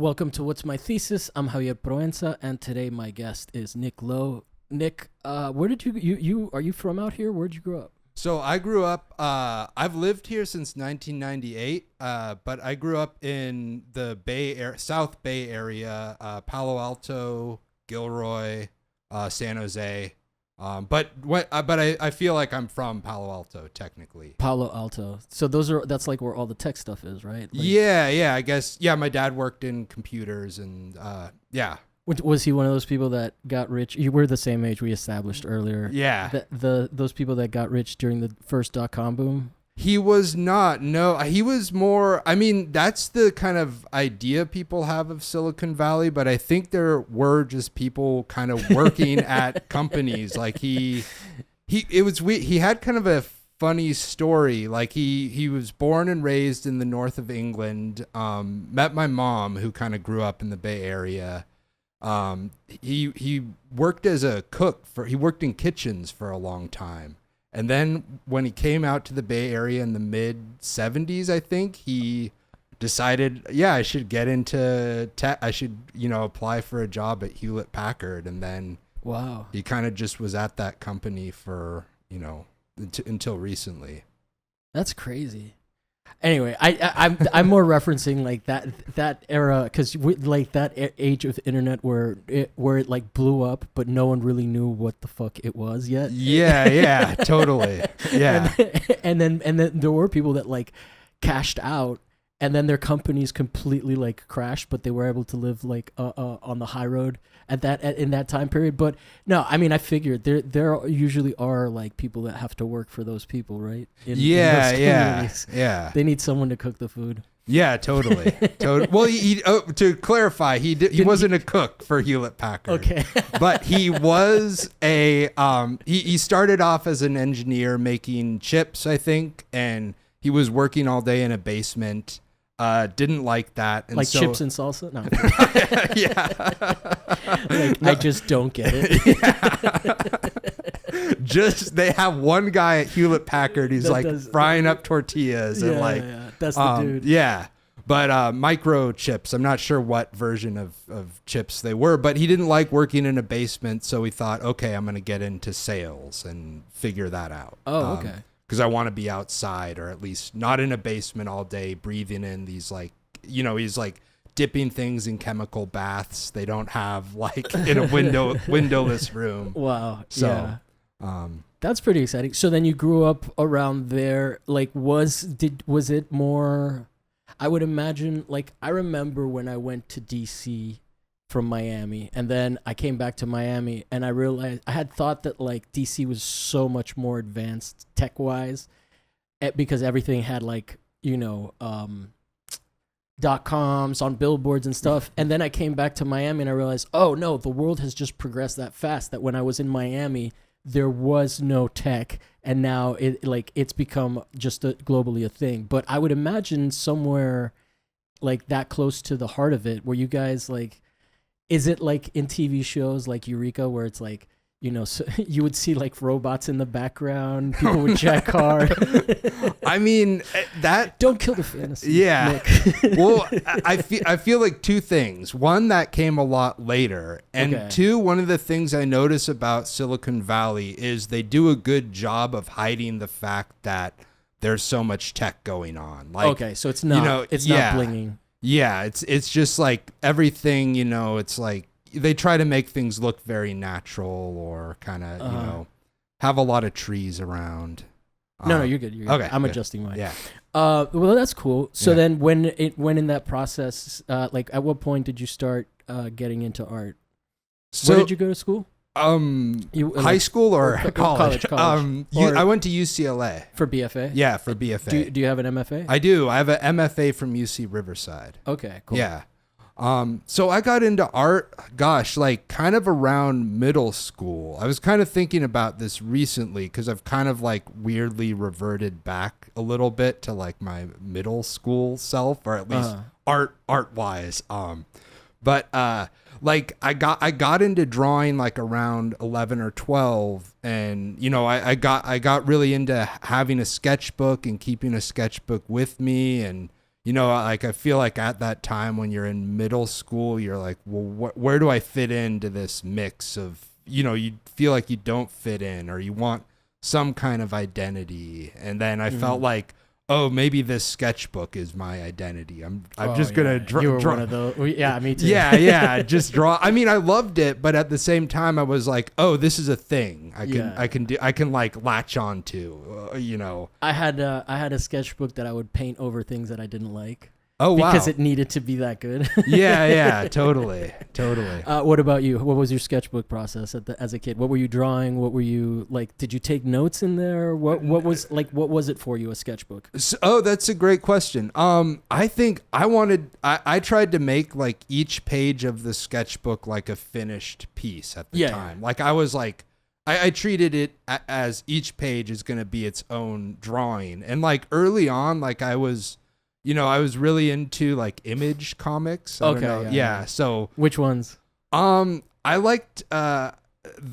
Welcome to What's My Thesis. I'm Javier Proenza, and today my guest is Nick Lowe. Nick, where did you are you from out here? Where'd you grow up? So I grew up, I've lived here since 1998, but I grew up in the South Bay Area, Palo Alto, Gilroy, San Jose. I feel like I'm from Palo Alto technically. Palo Alto. So that's like where all the tech stuff is, right? Like, Yeah, I guess. Yeah, my dad worked in computers and yeah. Was he one of those people that got rich? You were the same age we established earlier. Yeah. Those people that got rich during the first .com boom? He was not. No, he was more. I mean, that's the kind of idea people have of Silicon Valley, but I think there were just people kind of working at companies. Like he had kind of a funny story. Like he was born and raised in the north of England. Met my mom, who kind of grew up in the Bay Area. He worked as a cook he worked in kitchens for a long time. And then when he came out to the Bay Area in the mid 70s, I think he decided, yeah, I should get into tech. I should, apply for a job at Hewlett Packard. And then wow, he kind of just was at that company for, until recently. That's crazy. Anyway, I'm more referencing like that era, because like that age of the internet where it like blew up, but no one really knew what the fuck it was yet. Yeah, totally. Yeah. And then there were people that like cashed out, and then their companies completely like crashed, but they were able to live like on the high road in that time period. But no, I mean, I figured there usually are like people that have to work for those people, right? In those communities. Yeah. They need someone to cook the food. Yeah, totally. Well, to clarify, he wasn't a cook for Hewlett Packard. Okay. But he was he started off as an engineer making chips, I think, and he was working all day in a basement. Didn't like that. And like so, chips and salsa? No. Yeah. I just don't get it. Yeah. Just they have one guy at Hewlett Packard who's frying up tortillas and that's the dude. Yeah. But microchips, I'm not sure what version of chips they were, but he didn't like working in a basement, so he thought, okay, I'm going to get into sales and figure that out. Oh, okay. Because I want to be outside, or at least not in a basement all day, breathing in these he's like dipping things in chemical baths. They don't have like in a windowless room. Wow. So, yeah. That's pretty exciting. So then you grew up around there. Like, was it more? I would imagine. Like, I remember when I went to DC from Miami, and then I came back to Miami, and I realized I had thought that like DC was so much more advanced tech wise, because everything had like .coms on billboards and stuff. And then I came back to Miami, and I realized, oh no, the world has just progressed that fast that when I was in Miami there was no tech, and now it's become just globally a thing. But I would imagine somewhere like that close to the heart of it, where you guys like. Is it like in TV shows like Eureka, where it's like, so you would see like robots in the background, people would check hard? I mean, that don't kill the fantasy. Yeah. Well, I feel like two things. One, that came a lot later, and okay. Two, one of the things I notice about Silicon Valley is they do a good job of hiding the fact that there's so much tech going on. Like, okay, so it's not not blinging. Yeah, it's just like everything, it's like they try to make things look very natural, or kind of, have a lot of trees around. No, you're good. You're good. Okay, I'm good. Adjusting mine. Yeah. Well, that's cool. So yeah. Then when in that process, like at what point did you start getting into art? So, where did you go to school? High school or college? I went to UCLA for BFA. Yeah, for BFA. Do you have an MFA? I do. I have an MFA from UC Riverside. Okay, cool. Yeah. So I got into art, like kind of around middle school. I was kind of thinking about this recently, because I've kind of like weirdly reverted back a little bit to like my middle school self, or at least art wise. But like I got into drawing like around 11 or 12, and I got really into having a sketchbook and keeping a sketchbook with me, and you know, like I feel like at that time when you're in middle school, you're like, well, where do I fit into this mix of, you know, you feel like you don't fit in or you want some kind of identity. And then I felt like, oh, maybe this sketchbook is my identity. I'm just gonna draw. You were one of those. Yeah, me too. Yeah, just draw. I mean, I loved it, but at the same time, I was like, oh, this is a thing. I can like latch on to. You know. I had a sketchbook that I would paint over things that I didn't like. Oh, wow. Because it needed to be that good. Yeah, totally. What about you? What was your sketchbook process as a kid? What were you drawing? What were you like? Did you take notes in there? What was it for you, a sketchbook? So, that's a great question. I think I tried to make like each page of the sketchbook like a finished piece at the time. Like I was like, I treated it as each page is going to be its own drawing. And like early on, like I was really into like Image comics. Yeah. So which ones? I liked The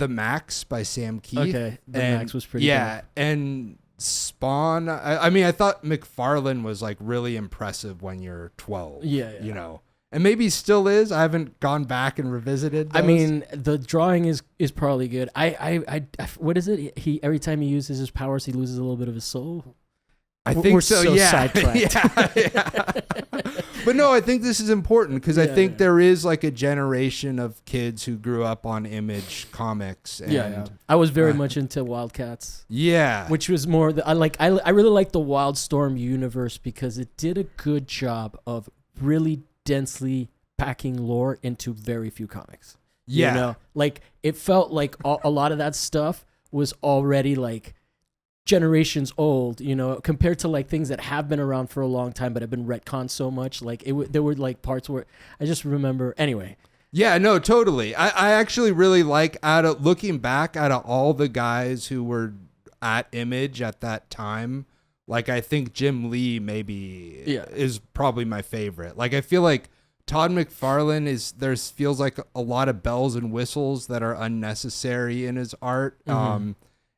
Max by Sam Keith. Okay, The Max was pretty good. And Spawn. I mean, I thought McFarlane was like really impressive when you're 12. Yeah. You know, and maybe still is. I haven't gone back and revisited those. I mean, the drawing is probably good. I what is it? He every time he uses his powers, he loses a little bit of his soul. I think we're so. Sidetracked. Yeah. But no, I think this is important because I think there is like a generation of kids who grew up on Image comics. And, I was very much into Wildcats. Yeah. Which was more, I really like the Wildstorm universe because it did a good job of really densely packing lore into very few comics. Yeah. You know? Like, it felt like a lot of that stuff was already like generations old, you know, compared to like things that have been around for a long time but have been retconned so much. Like there were like parts where I just remember anyway. Yeah, no, totally. I actually really like looking back out of all the guys who were at Image at that time. Like I think Jim Lee maybe is probably my favorite. Like I feel like Todd McFarlane feels like a lot of bells and whistles that are unnecessary in his art.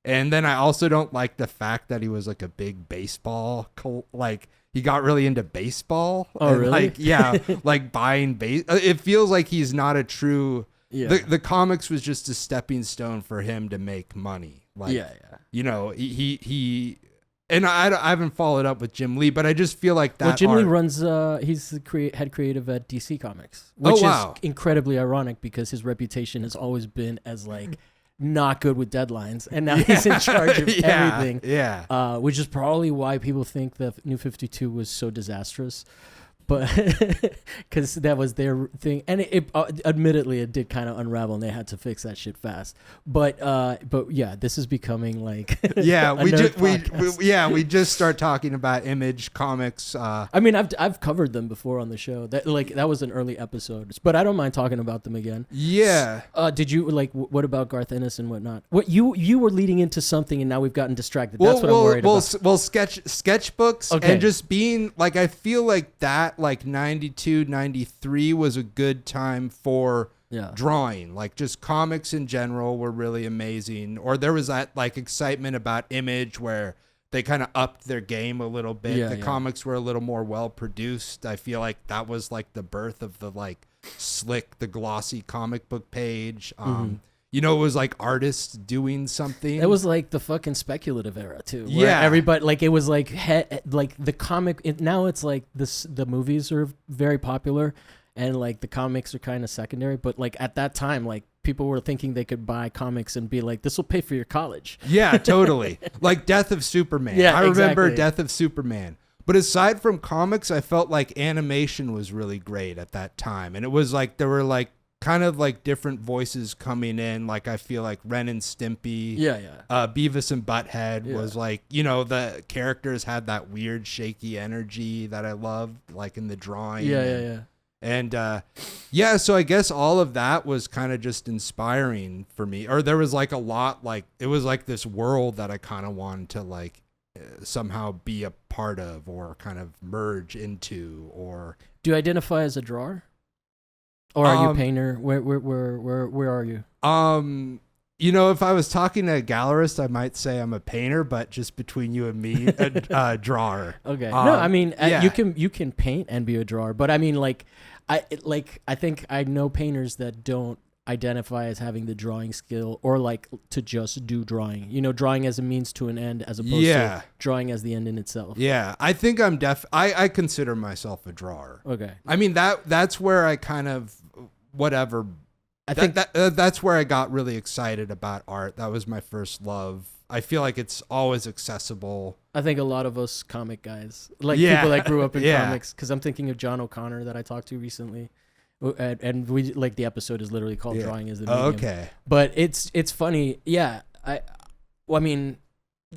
And then I also don't like the fact that he was like a big baseball like he got really into baseball. Oh, really? Like, yeah, like buying base. It feels like he's not a true. Yeah. The comics was just a stepping stone for him to make money. Like, you know, he and I haven't followed up with Jim Lee, but I just feel like that. Well, Jim Lee runs. He's the head creative at DC Comics, which is incredibly ironic because his reputation has always been as like not good with deadlines, and now he's in charge of everything. Yeah. Which is probably why people think the New 52 was so disastrous. But because that was their thing, and it admittedly it did kind of unravel, and they had to fix that shit fast. But yeah, this is becoming like we just start talking about Image comics. I mean, I've covered them before on the show. That was an early episode, but I don't mind talking about them again. Yeah. Did you what about Garth Ennis and whatnot? What you were leading into something, and now we've gotten distracted. That's what I'm worried about. Well, sketchbooks and just being like, I feel like that. Like 92, 93 was a good time for drawing. Like just comics in general were really amazing. Or there was that like excitement about Image where they kind of upped their game a little bit. The comics were a little more well produced. I feel like that was like the birth of the like the glossy comic book page. You know, it was like artists doing something. It was like the fucking speculative era too. Yeah, everybody like it was like like the comic. Now it's like the movies are very popular, and like the comics are kind of secondary. But like at that time, like people were thinking they could buy comics and be like, "This will pay for your college." Yeah, totally. Like Death of Superman. Yeah, I remember Death of Superman. But aside from comics, I felt like animation was really great at that time, and it was like there were like kind of like different voices coming in. Like I feel like Ren and Stimpy, Beavis and Butthead was like, you know, the characters had that weird shaky energy that I loved, like in the drawing. And so I guess all of that was kind of just inspiring for me. Or there was like a lot, like it was like this world that I kind of wanted to like somehow be a part of or kind of merge into. Or do you identify as a drawer? Or are you a painter? Where are you? You know, if I was talking to a gallerist, I might say I'm a painter, but just between you and me, a drawer. Okay. No, I mean, yeah. you can paint and be a drawer, but I mean, I think I know painters that don't identify as having the drawing skill or like to just do drawing. You know, drawing as a means to an end as opposed to drawing as the end in itself. Yeah, I think I'm I consider myself a drawer. Okay. I mean that's where I kind of whatever. I think that's where I got really excited about art. That was my first love. I feel like it's always accessible. I think a lot of us comic guys, like people that grew up in comics, because I'm thinking of John O'Connor that I talked to recently. And we like the episode is literally called Drawing as the Medium. Okay. But it's funny. Yeah. I mean,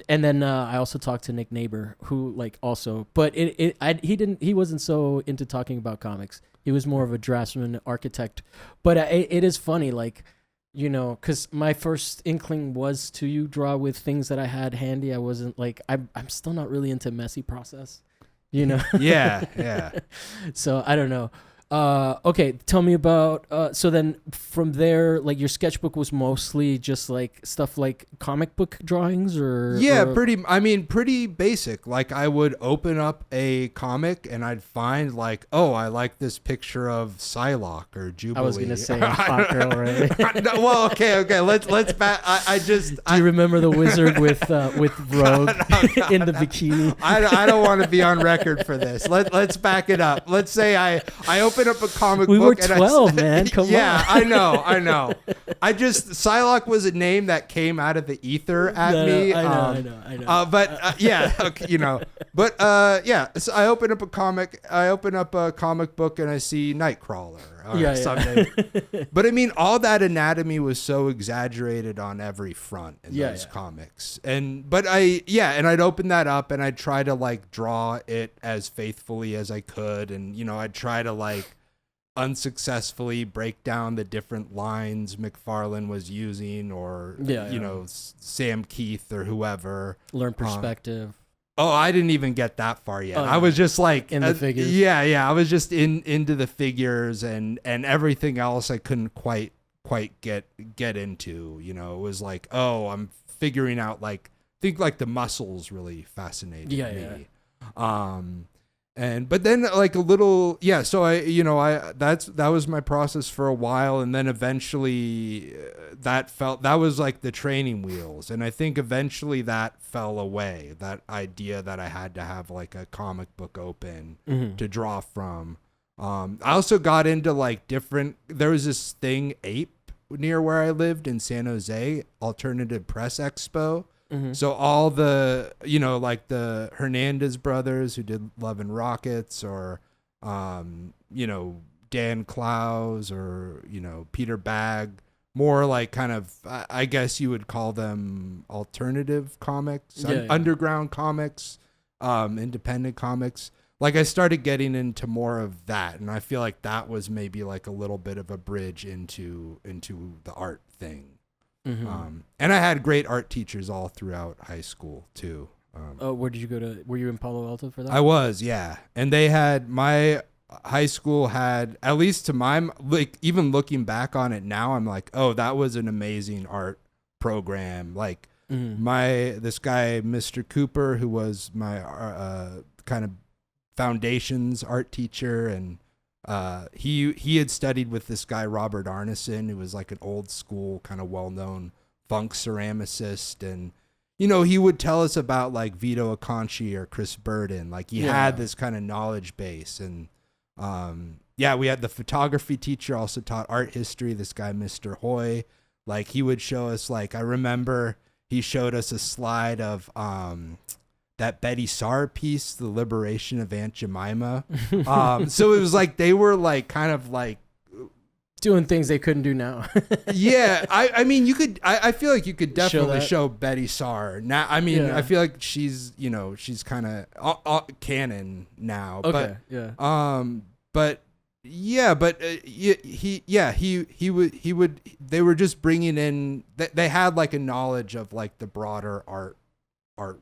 and then I also talked to Nick Neighbor, who like also, but he wasn't so into talking about comics. He was more of a draftsman, architect. But it is funny, like, you know, because my first inkling was to draw with things that I had handy. I wasn't like, I'm still not really into messy process, you know? Yeah. So I don't know. Okay, tell me about, so then from there, like your sketchbook was mostly just like stuff like comic book drawings or? Yeah, pretty basic. Like I would open up a comic and I'd find like, oh, I like this picture of Psylocke or Jubilee. I was going to say Hot Girl, right? Well, okay. Let's back. Do you remember the wizard with Rogue in the bikini? I don't want to be on record for this. Let's back it up. Let's say I open up a comic we book. We were 12, man. Come on. Yeah, I know. Psylocke was a name that came out of the ether at me. I know. But yeah, okay, you know. But yeah, so I open up a comic book and I see Nightcrawler. Something. But I mean, all that anatomy was so exaggerated on every front in those comics. But I'd open that up and I'd try to like draw it as faithfully as I could, and you know, I'd try to like unsuccessfully break down the different lines McFarlane was using, or you know, Sam Keith or whoever. Learn perspective. I didn't even get that far yet. Oh, I was just like in the figures. Yeah. I was just into the figures, and everything else I couldn't quite get into. You know, it was like, I'm figuring out like the muscles really fascinated me. But then like a little, so that was my process for a while. And then eventually that was like the training wheels. And I think eventually that fell away, that idea that I had to have like a comic book open to draw from. I also got into like there was this thing, Ape, near where I lived in San Jose, Alternative Press Expo. So all the, you know, like the Hernandez brothers who did Love and Rockets, or, you know, Dan Clowes, or, you know, Peter Bagg, more like kind of, I guess you would call them alternative comics, underground comics, independent comics. Like I started getting into more of that. And I feel like that was maybe like a little bit of a bridge into the art thing. And I had great art teachers all throughout high school too. Where did you go to? Were you in Palo Alto for that? I was, yeah. And they had, my high school had, at least to my, like, even looking back on it now, I'm like, oh, that was an amazing art program. Like this guy, Mr. Cooper, who was my kind of foundations art teacher, and he had studied with this guy Robert Arneson, who was like an old school kind of well-known funk ceramicist, and you know, he would tell us about like Vito Acconci or Chris Burden. Like he had this kind of knowledge base. And we had the photography teacher also taught art history, this guy Mr. Hoy. Like he would show us, like I remember he showed us a slide of that Betty Saar piece, The Liberation of Aunt Jemima. So it was like they were like kind of like doing things they couldn't do now. Yeah, I mean, you could. I feel like you could definitely show Betty Saar now. I mean, I feel like she's, you know, she's kind of canon now. Okay. He would. They were just bringing in. They had like a knowledge of like the broader art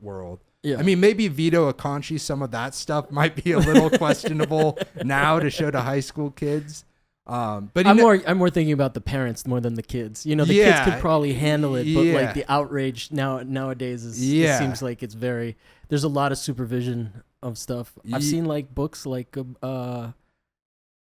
world. Yeah. I mean, maybe Vito Acconci, some of that stuff might be a little questionable now to show to high school kids. But I'm more thinking about the parents more than the kids. You know, the kids could probably handle it, but like the outrage nowadays it seems like it's there's a lot of supervision of stuff. I've seen like books like I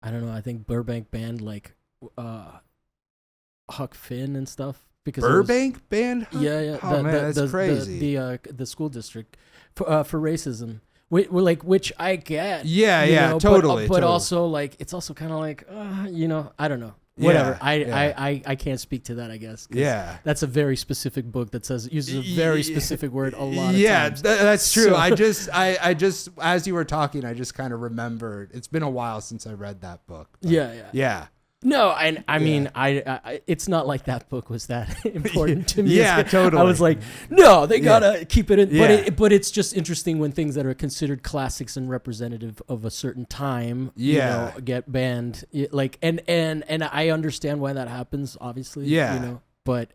don't know, I think Burbank banned like Huck Finn and stuff because Burbank banned Huck? Yeah. Oh man, that's crazy. The school district for racism. Which I get. Yeah, totally. But also, like, it's also kind of like, you know, I don't know. Whatever. I can't speak to that, I guess. Yeah. That's a very specific book that uses a very specific word a lot of times. Yeah, that's true. So. I just, as you were talking, I just kind of remembered. It's been a while since I read that book. Yeah. No, I mean, it's not like that book was that important to me. Yeah, totally. I was like, no, they gotta keep it in. But it's just interesting when things that are considered classics and representative of a certain time, you know, get banned. Like, and I understand why that happens, obviously. Yeah. You know, but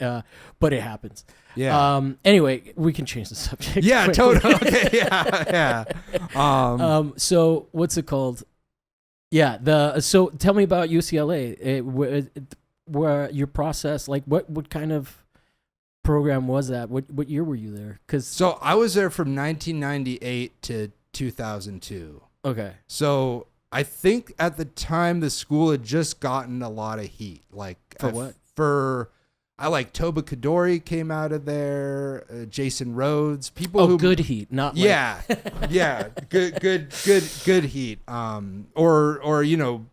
it happens. Yeah. Anyway, we can change the subject. Yeah, totally. Okay. Yeah. So what's it called? Yeah. So tell me about UCLA. Where your process, like what kind of program was that? What year were you there? So I was there from 1998 to 2002. Okay. So I think at the time the school had just gotten a lot of heat. Like I like Toba Kadori came out of there, Jason Rhodes, people who good heat, not like, yeah, good heat. Or you know,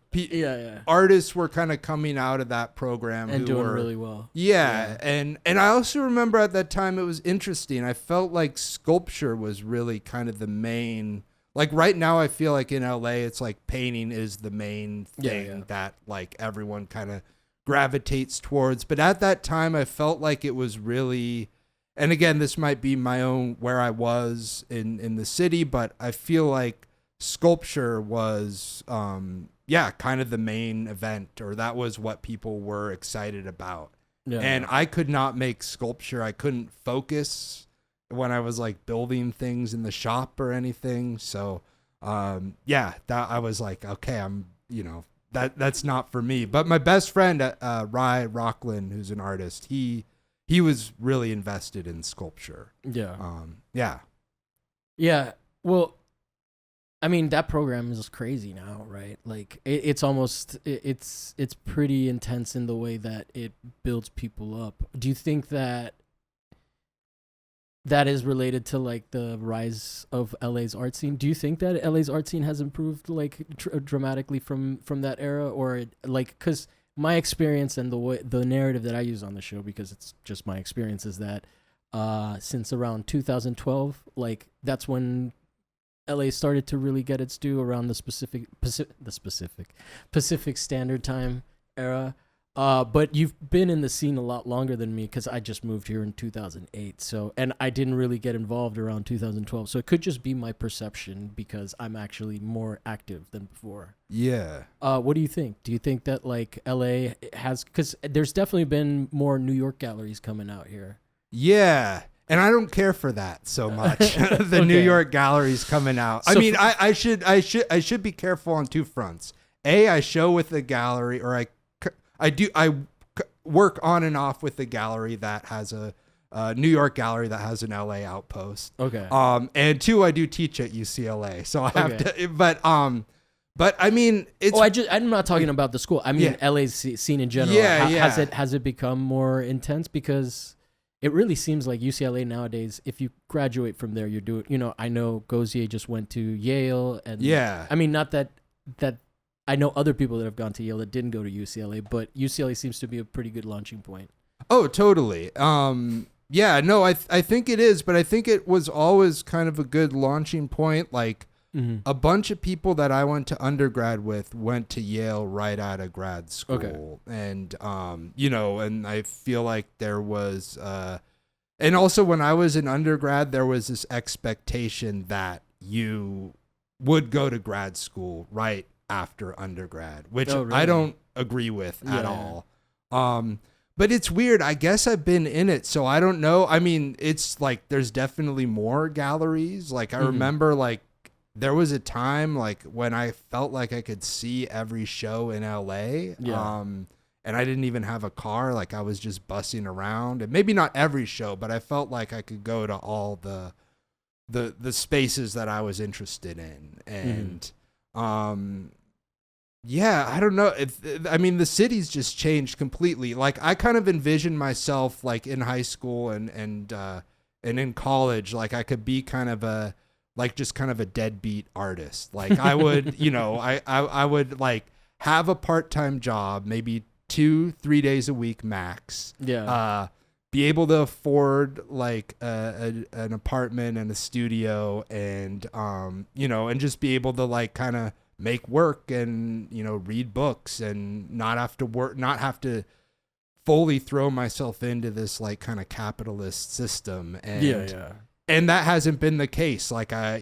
artists were kind of coming out of that program and who doing were really well. Yeah, and I also remember at that time it was interesting. I felt like sculpture was really kind of the main. Like right now, I feel like in LA, it's like painting is the main thing that like everyone kind of gravitates towards. But at that time, I felt like it was really, and again, this might be my own where I was in the city, but I feel like sculpture was, kind of the main event, or that was what people were excited about. Yeah. And I could not make sculpture. I couldn't focus when I was like building things in the shop or anything. So, that I was like, okay, I'm, you know, that's not for me. But my best friend, Rye Rockland, who's an artist, he was really invested in sculpture. Yeah. Yeah. Well, I mean, that program is crazy now, right? Like it's almost, it's pretty intense in the way that it builds people up. Do you think that is related to like the rise of LA's art scene? Do you think that LA's art scene has improved like dramatically from that era, or like, because my experience and the narrative that I use on the show, because it's just my experience, is that since around 2012, like that's when LA started to really get its due, around the Pacific Standard Time era. But you've been in the scene a lot longer than me, because I just moved here in 2008. So, and I didn't really get involved around 2012. So it could just be my perception, because I'm actually more active than before. Yeah. What do you think? Do you think that like LA has, because there's definitely been more New York galleries coming out here. Yeah. And I don't care for that so much. The New York galleries coming out. So I mean, I should be careful on two fronts. I show with the gallery, or I work on and off with the gallery that has a New York gallery that has an LA outpost. Okay. And two, I do teach at UCLA, so I have to. But I mean, it's. Oh, I'm not talking about the school. I mean, LA's scene in general. Has it become more intense? Because it really seems like UCLA nowadays, if you graduate from there, you're doing. You know, I know Gauzier just went to Yale, and I mean, not that. I know other people that have gone to Yale that didn't go to UCLA, but UCLA seems to be a pretty good launching point. Oh, totally. I think it is, but I think it was always kind of a good launching point. Like a bunch of people that I went to undergrad with went to Yale right out of grad school. Okay. And, and I feel like there was, and also when I was in undergrad, there was this expectation that you would go to grad school right after undergrad, which really? I don't agree with at all. But it's weird. I guess I've been in it, so I don't know. I mean, it's like there's definitely more galleries. Like I remember like there was a time like when I felt like I could see every show in LA. Yeah. And I didn't even have a car. Like I was just bussing around, and maybe not every show, but I felt like I could go to all the spaces that I was interested in. And, yeah, I don't know. I mean, the city's just changed completely. Like I kind of envisioned myself like in high school and in college, like I could be kind of a deadbeat artist. Like I would, I would like have a part-time job, maybe 2-3 days a week max. Yeah. Be able to afford like an apartment and a studio, and and just be able to like kind of make work and read books and not have to fully throw myself into this like kind of capitalist system. And and that hasn't been the case. Like I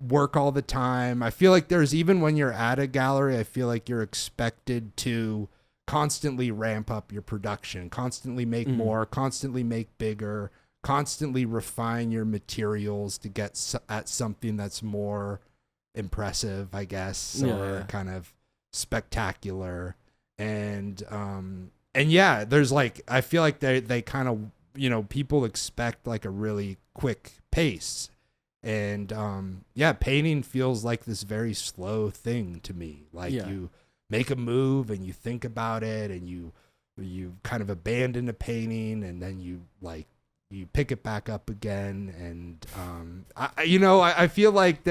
work all the time. I feel like there's, even when you're at a gallery, I feel like you're expected to constantly ramp up your production, constantly make more, constantly make bigger, constantly refine your materials to get at something that's more impressive, I guess, or kind of spectacular. And yeah, there's like, I feel like they kind of, people expect like a really quick pace. And painting feels like this very slow thing to me. Like you make a move and you think about it, and you kind of abandon a painting, and then you pick it back up again. And I feel like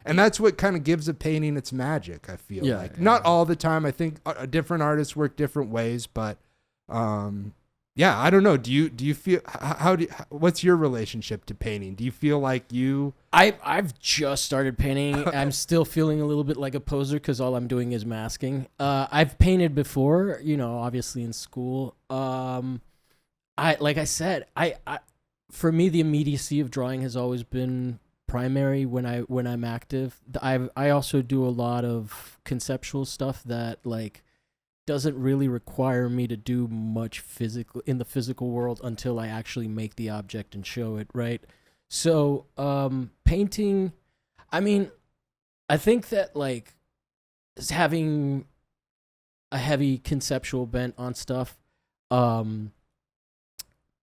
and that's what kind of gives a painting its magic. I feel like not all the time. I think different artists work different ways, but I don't know. Do you feel, what's your relationship to painting? Do you feel like I've just started painting. I'm still feeling a little bit like a poser because all I'm doing is masking. I've painted before, obviously in school. Like I said, for me, the immediacy of drawing has always been primary when I'm active. I also do a lot of conceptual stuff that like doesn't really require me to do much in the physical world until I actually make the object and show it, right? So painting, I mean, I think that like having a heavy conceptual bent on stuff,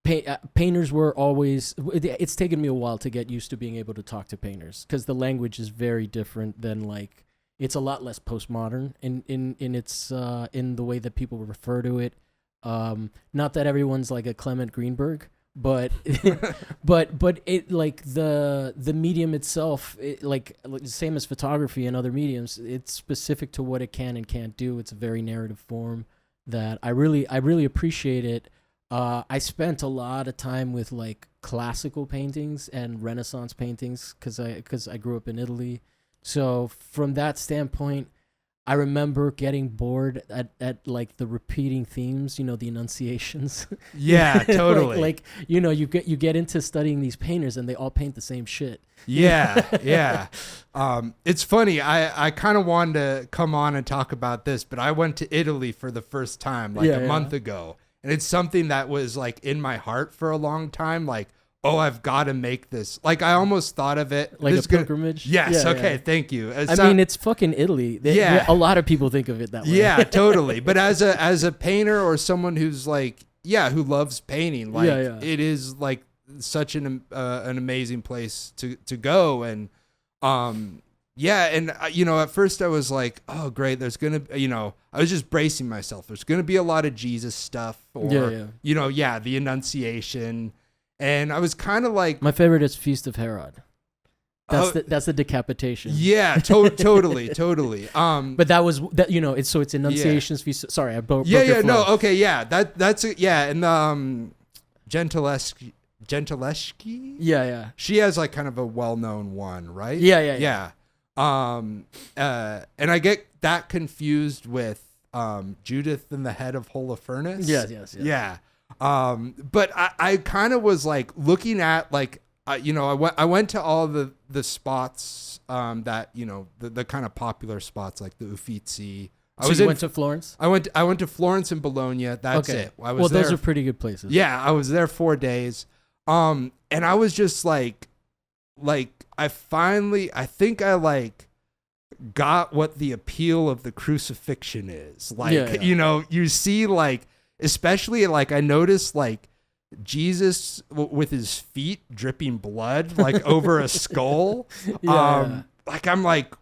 painters were always, it's taken me a while to get used to being able to talk to painters because the language is very different than like, it's a lot less postmodern in its in the way that people refer to it. Not that everyone's like a Clement Greenberg, but but it like the medium itself, like same as photography and other mediums, it's specific to what it can and can't do. It's a very narrative form that I really appreciate it. I spent a lot of time with like classical paintings and Renaissance paintings because I grew up in Italy. So from that standpoint, I remember getting bored at like the repeating themes, the enunciations. Yeah, totally. like you get into studying these painters and they all paint the same shit. Yeah, yeah. It's funny. I kind of wanted to come on and talk about this, but I went to Italy for the first time a month ago, and it's something that was like in my heart for a long time. Like, oh, I've got to make this. Like, I almost thought of it like a pilgrimage. Yes. Okay. Thank you. I mean, it's fucking Italy. A lot of people think of it that way. Yeah, totally. But as a painter or someone who's like, who loves painting, like it is like such an amazing place to go. And, and at first I was like, oh, great. There's going to, I was just bracing myself. There's going to be a lot of Jesus stuff or, the Annunciation. And I was kind of like, my favorite is Feast of Herod. That's the decapitation. Yeah, totally. But that was that. It's Annunciation's Feast. Sorry, I broke. No, okay, yeah. That's it. Yeah, and Gentileschi. Yeah. She has like kind of a well-known one, right? Yeah. And I get that confused with Judith and the Head of Holofernes. Yes. Yeah. But I kind of was like looking at like, I went to all the spots that, the kind of popular spots like the Uffizi. You went to Florence? I went to Florence and Bologna. That's it. Those are pretty good places. Yeah, I was there 4 days. And I was just like I think I like got what the appeal of the crucifixion is. Like, you know, you see like, especially like I noticed like Jesus with his feet dripping blood, like over a skull. Like I'm like,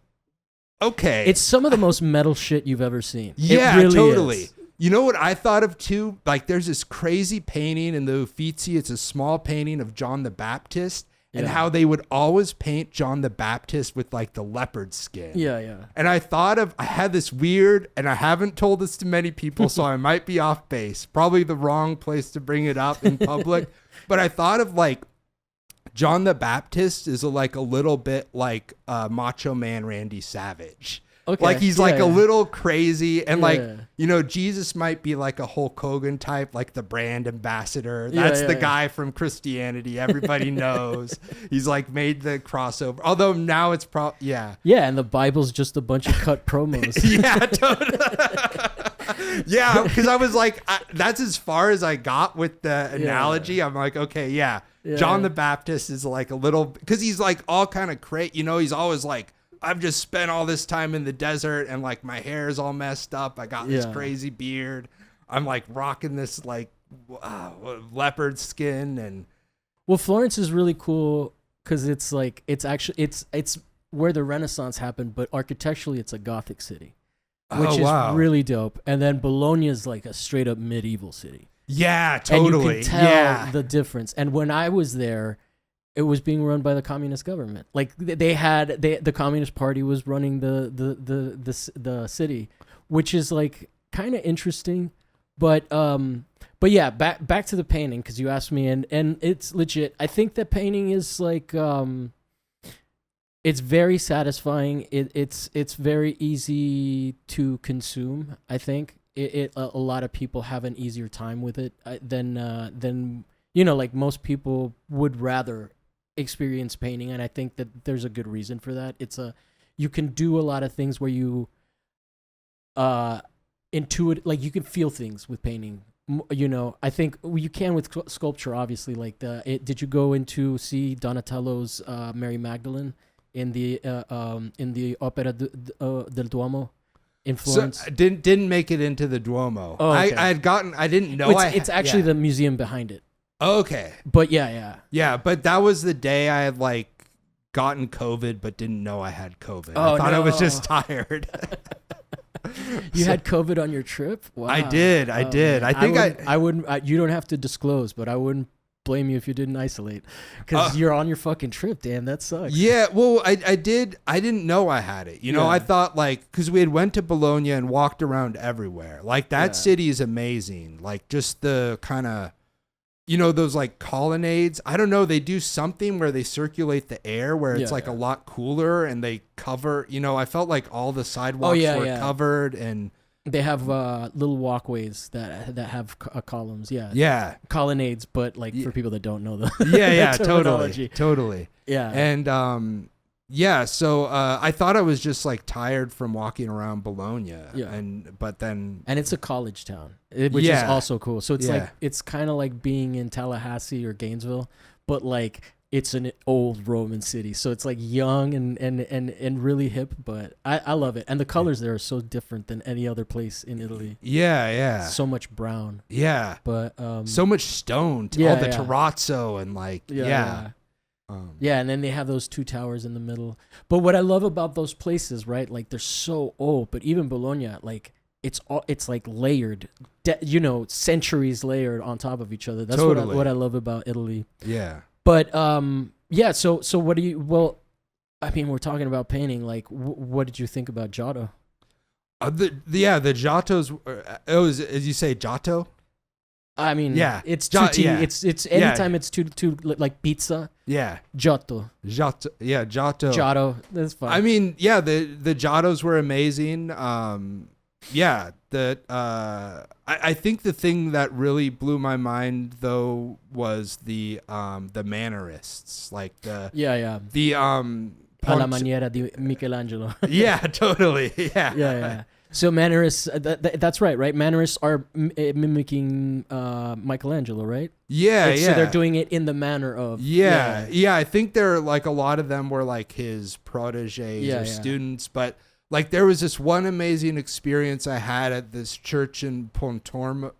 okay. It's some of the most metal shit you've ever seen. Yeah, it really totally. is. You know what I thought of too? Like there's this crazy painting in the Uffizi. It's a small painting of John the Baptist and how they would always paint John the Baptist with like the leopard skin. Yeah. And I had this weird, and I haven't told this to many people, so I might be off base. Probably the wrong place to bring it up in public. But I thought of like John the Baptist is like a little bit like Macho Man Randy Savage. Okay. Like he's like a little crazy, and like, you know, Jesus might be like a Hulk Hogan type, like the brand ambassador. That's the guy from Christianity. Everybody knows. He's like made the crossover. Although now it's Yeah, and the Bible's just a bunch of cut promos. yeah, totally. Yeah, because I was like, that's as far as I got with the analogy. I'm like, okay, John the Baptist is like a little, because he's like all kind of crazy. You know, he's always like, I've just spent all this time in the desert and like my hair is all messed up. I got this crazy beard. I'm like rocking this like leopard skin. And well, Florence is really cool because it's like, it's where the Renaissance happened, but architecturally it's a Gothic city, which is really dope. And then Bologna is like a straight up medieval city. Yeah, totally. And you can tell the difference. And when I was there, it was being run by the communist government. Like the Communist Party was running the city, which is like kind of interesting. But yeah, back to the painting, because you asked me, and it's legit. I think the painting is like it's very satisfying. It's very easy to consume. I think a lot of people have an easier time with it than you know, like most people would rather experience painting, and I think that there's a good reason for that. You can do a lot of things where you intuit, like you can feel things with painting. You know, I think you can with sculpture, obviously. Like did you go into see Donatello's Mary Magdalene in the Opera del Duomo in Florence? So didn't make it into the Duomo. Oh, okay. I didn't know. It's actually the museum behind it. Okay. But yeah. But that was the day I had like gotten COVID, but didn't know I had COVID. Oh, I thought I was just tired. You had COVID on your trip? Wow. I did. I think I wouldn't. You don't have to disclose, but I wouldn't blame you if you didn't isolate, because you're on your fucking trip. Damn, that sucks. Yeah. Well, I didn't know I had it. You know, I thought like, because we had went to Bologna and walked around everywhere. Like that city is amazing. Like just the kind of, you know, those like colonnades. I don't know. They do something where they circulate the air where it's like a lot cooler, and they cover, you know, I felt like all the sidewalks were covered, and they have little walkways that have columns. Yeah. Yeah. Colonnades, but like for people that don't know the totally. Yeah. And yeah, so I thought I was just like tired from walking around Bologna. Yeah. And it's a college town, which is also cool. So it's like, it's kind of like being in Tallahassee or Gainesville, but like it's an old Roman city. So it's like young and really hip, but I love it. And the colors there are so different than any other place in Italy. Yeah. So much brown. Yeah. But so much stone. All the terrazzo and like, and then they have those two towers in the middle. But what I love about those places, right? Like they're so old, but even Bologna, like it's like layered, you know, centuries layered on top of each other. That's what I love about Italy. Yeah. But so what do you? Well, I mean, we're talking about painting. Like, what did you think about Giotto? The Giotto's. As you say, Giotto. I mean, it's it's anytime it's too like pizza. Yeah. Giotto. Yeah, Giotto. Giotto. That's fine. I mean, yeah, the Giottos were amazing. I think the thing that really blew my mind though was the Mannerists, like the alla maniera di Michelangelo. Yeah, totally. Yeah. So Mannerists, that's right? Mannerists are mimicking Michelangelo, right? Yeah. So they're doing it in the manner of. Yeah. I think they're like a lot of them were like his proteges or students, but like there was this one amazing experience I had at this church in Pontormo,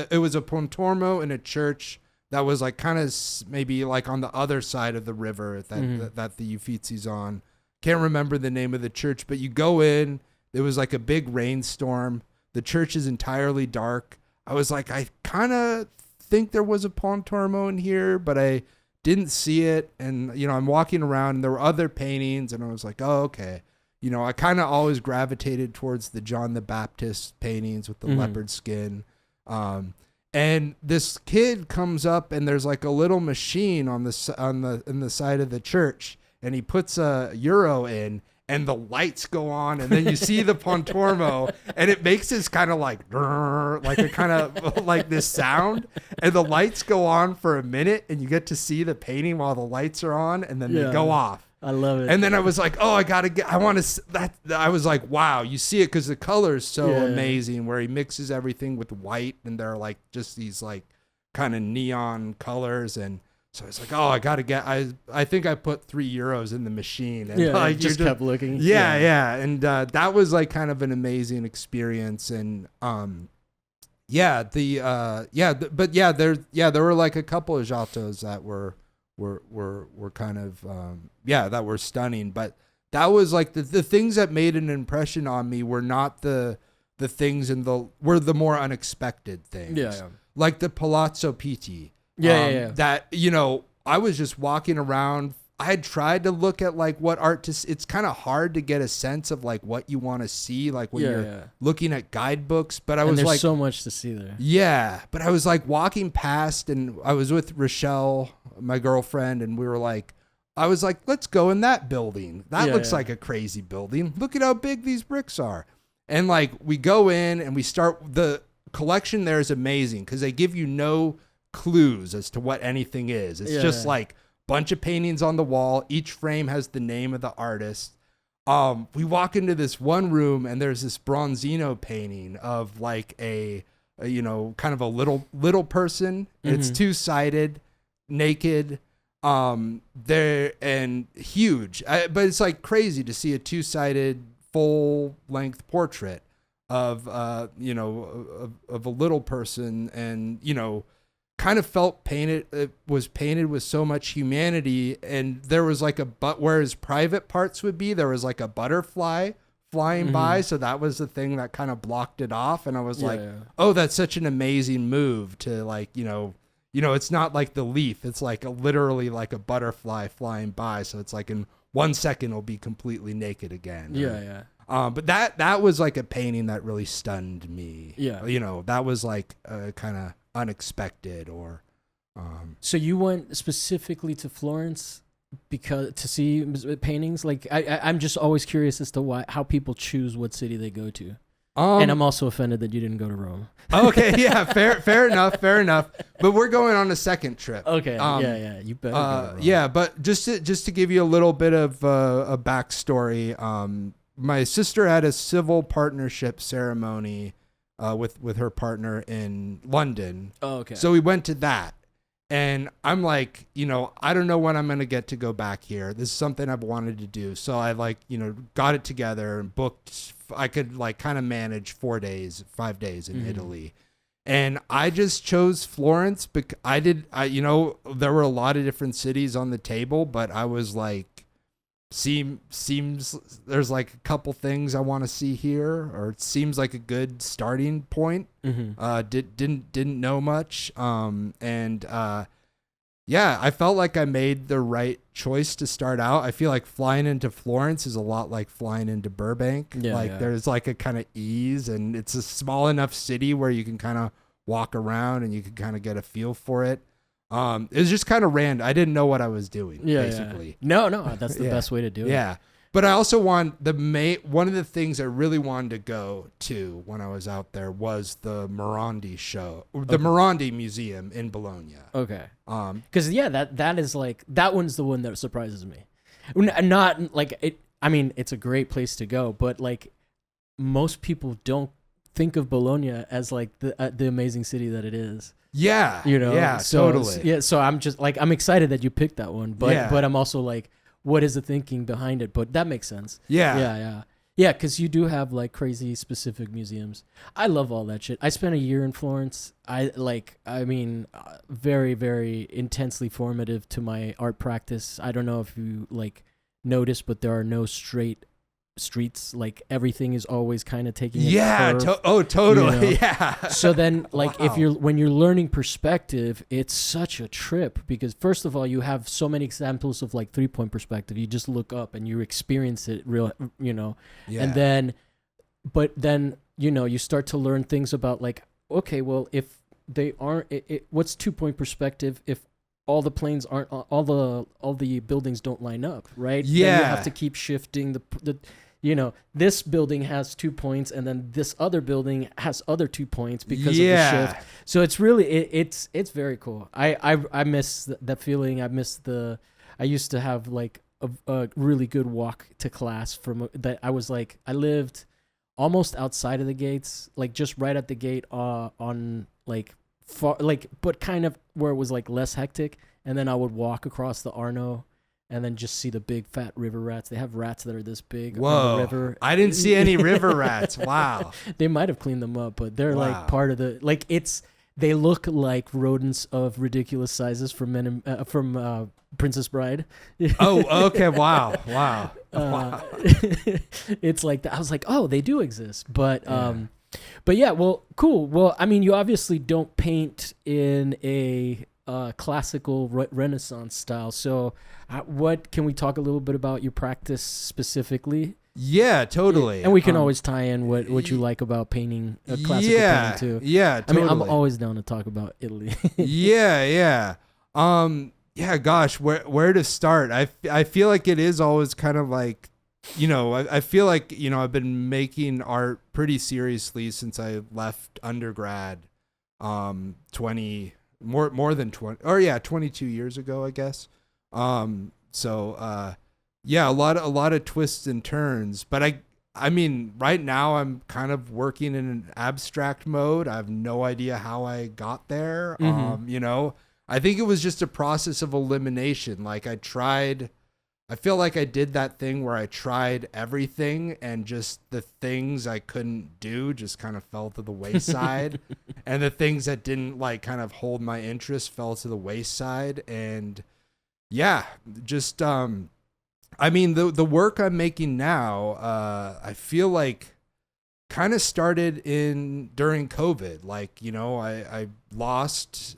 it was a Pontormo in a church that was like kind of maybe like on the other side of the river that the Uffizzi's on. Can't remember the name of the church, but you go in, there was like a big rainstorm. The church is entirely dark. I was like, I kind of think there was a Pontormo in here, but I didn't see it. And, I'm walking around and there were other paintings and I was like, oh, okay. I kind of always gravitated towards the John the Baptist paintings with the leopard skin. And this kid comes up and there's like a little machine in the side of the church, and he puts a euro in and the lights go on and then you see the Pontormo and it makes this kind of like a kind of like this sound, and the lights go on for a minute and you get to see the painting while the lights are on and then they go off. I love it. And then I was like, oh, I want to that. I was like, wow, you see it because the color is so amazing where he mixes everything with white and they're like just these like kind of neon colors. And so I was like, oh, I think I put €3 in the machine. And like, just kept looking. Yeah. And that was like kind of an amazing experience. And there were like a couple of Giottos that were kind of that were stunning, but that was like the things that made an impression on me were not the things were the more unexpected things, like the Palazzo Pitti. That I was just walking around. I had tried to look at like what it's kind of hard to get a sense of like what you want to see, like when you're looking at guidebooks, but there's like so much to see there. Yeah. But I was like walking past and I was with Rochelle, my girlfriend, and I was like, let's go in that building. That looks like a crazy building. Look at how big these bricks are. And like we go in and we start, the collection there is amazing because they give you no clues as to what anything is. It's just like bunch of paintings on the wall. Each frame has the name of the artist. We walk into this one room and there's this Bronzino painting of like a kind of a little person. It's two-sided, naked, there and huge. But it's like crazy to see a two-sided full-length portrait of a little person, and kind of felt painted. It was painted with so much humanity, and there was like where his private parts would be, there was like a butterfly flying by, so that was the thing that kind of blocked it off. And I was oh, that's such an amazing move to like it's not like the leaf, it's like literally like a butterfly flying by, so it's like in 1 second it'll be completely naked again. But that was like a painting that really stunned me. That was like kind of unexpected. Or so you went specifically to Florence to see paintings? Like I'm just always curious as to how people choose what city they go to. And I'm also offended that you didn't go to Rome. Okay, yeah, fair enough. But we're going on a second trip. Okay, you better go to Rome. Yeah, but just to give you a little bit of a backstory, my sister had a civil partnership ceremony with her partner in London. Oh, okay. So we went to that. And I'm like, I don't know when I'm going to get to go back here. This is something I've wanted to do. So I got it together and booked. I could like kind of manage 5 days in Italy. And I just chose Florence because there were a lot of different cities on the table, but I was like, seems there's like a couple things I want to see here, or it seems like a good starting point. Didn't know much, I felt like I made the right choice to start out. I feel like flying into Florence is a lot like flying into Burbank. There's like a kind of ease, and it's a small enough city where you can kind of walk around and you can kind of get a feel for it. It was just kind of random. I didn't know what I was doing, basically. No, that's the best way to do it. Yeah. But I also one of the things I really wanted to go to when I was out there was the Morandi show, the Morandi Museum in Bologna. Okay. Because that is like, that one's the one that surprises me. Not like it. I mean, it's a great place to go, but like most people don't think of Bologna as like the amazing city that it is. Yeah. You know? Yeah, So, totally. Yeah. So I'm just like, I'm excited that you picked that one, but, Yeah. but I'm also like, what is the thinking behind it? But that makes sense. Yeah. Yeah. Yeah, because you do have like crazy specific museums. I love all that shit. I spent a year in Florence. Very, very intensely formative to my art practice. I don't know if you like noticed, but there are no straight streets. Like everything is always kind of taking a curve, Totally. you know? Yeah. So then, like, Wow. when you're learning perspective, it's such a trip because first of all, you have so many examples of like 3-point perspective. You just look up and you experience it real, you know, Yeah. and then you know you start to learn things about like, okay, well, if they aren't, what's 2-point perspective if all the planes aren't, all the buildings don't line up, right? Then you Yeah. have to keep shifting the you know, this building has 2 points and then this other building has other 2 points because of the shift. So it's really, it's very cool. I miss that feeling. I used to have like a really good walk to class from that. I lived almost outside of the gates, like just right at the gate, on like far, like, but kind of where it was like less hectic. And then I would walk across the Arno and then just see the big fat river rats. They have rats that are this big on the river. I didn't see any river rats. Wow. They might have cleaned them up, but they're Wow. like part of the, like, they look like rodents of ridiculous sizes from Princess Bride. Oh, okay. Wow. Wow. Wow. It's like that. I was like, oh, they do exist. But yeah, well, cool. Well, I mean, you obviously don't paint in a classical Renaissance style. So what can we talk a little bit about your practice specifically? Yeah, totally. And we can always tie in what you like about painting, classical painting too. Yeah, totally. I mean, I'm always down to talk about Italy. Yeah. Yeah, gosh, where to start? I feel like it is always kind of like, you know, I feel like, you know, I've been making art pretty seriously since I left undergrad, 22 years ago, I guess. Yeah, a lot of twists and turns, but I mean, right now I'm kind of working in an abstract mode. I have no idea how I got there. Mm-hmm. You know, I think it was just a process of elimination. Like I feel like I did that thing where I tried everything and just the things I couldn't do just kind of fell to the wayside. And the things that didn't like kind of hold my interest fell to the wayside. And yeah, just, I mean, the work I'm making now, I feel like kind of started during COVID. Like, you know, I lost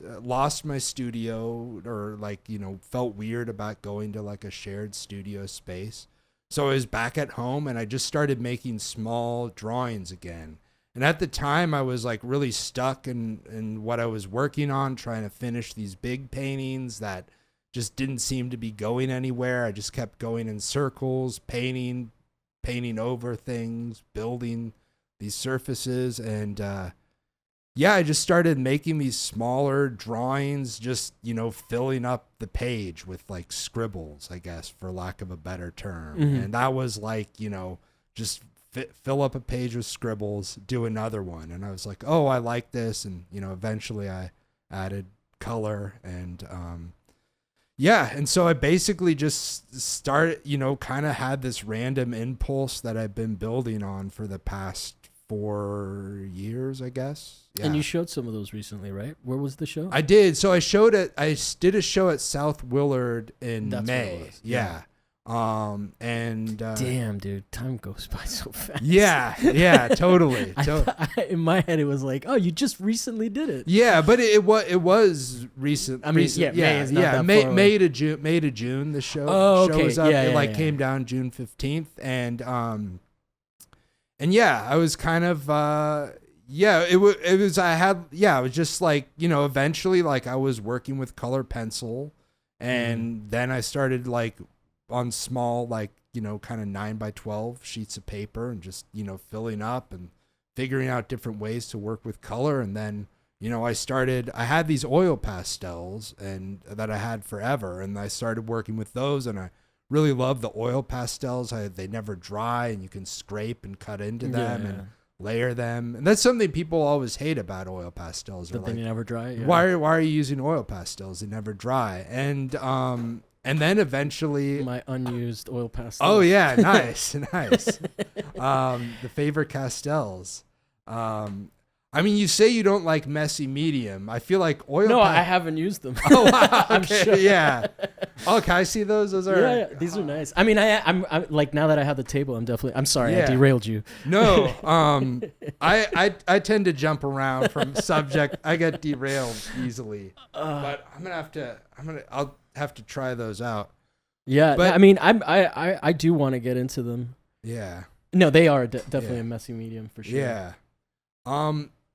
my studio, or like, you know, felt weird about going to like a shared studio space. So I was back at home and I just started making small drawings again. And at the time I was like really stuck in what I was working on, trying to finish these big paintings that just didn't seem to be going anywhere. I just kept going in circles, painting over things, building these surfaces. And yeah, I just started making these smaller drawings, just, you know, filling up the page with like scribbles, I guess, for lack of a better term. Mm-hmm. And that was like, you know, just fill up a page with scribbles, do another one. And I was like, oh, I like this. And, you know, eventually I added color and, yeah, and so I basically just started, you know, kind of had this random impulse that I've been building on for the past 4 years, I guess. Yeah. And you showed some of those recently, right? Where was the show? I did. So I did a show at South Willard in That's May. what it was. Yeah. And damn, dude, time goes by so fast. Yeah, totally. In my head, it was like, oh, you just recently did it. Yeah, but it was recent. I mean, May is not that May, far May to June. The show shows up. It came down June 15th, and yeah, I was kind of it was I was just like, you know, eventually like I was working with color pencil, and then I started like on small, like, you know, kind of 9x12 sheets of paper and just, you know, filling up and figuring out different ways to work with color. And then, you know, I had these oil pastels and that I had forever, and I started working with those, and I really love the oil pastels. They never dry, and you can scrape and cut into them and layer them. And that's something people always hate about oil pastels. That they never dry. Yeah. Why are you using oil pastels? They never dry. And then eventually my unused oil pastels. Oh yeah, nice, nice. The Faber-Castells. I mean, you say you don't like messy medium. I feel like oil. No, I haven't used them. Oh, wow. I'm Okay, sure. Yeah. Oh, can I see those? Those are. Yeah, these are nice. I mean, I'm like, now that I have the table, I'm sorry, I Yeah. derailed you. No, I tend to jump around from subject. I get derailed easily, but I'll have to try those out. Yeah, But- I mean, I do want to get into them. Yeah. No, they are definitely Yeah. a messy medium for sure. Yeah.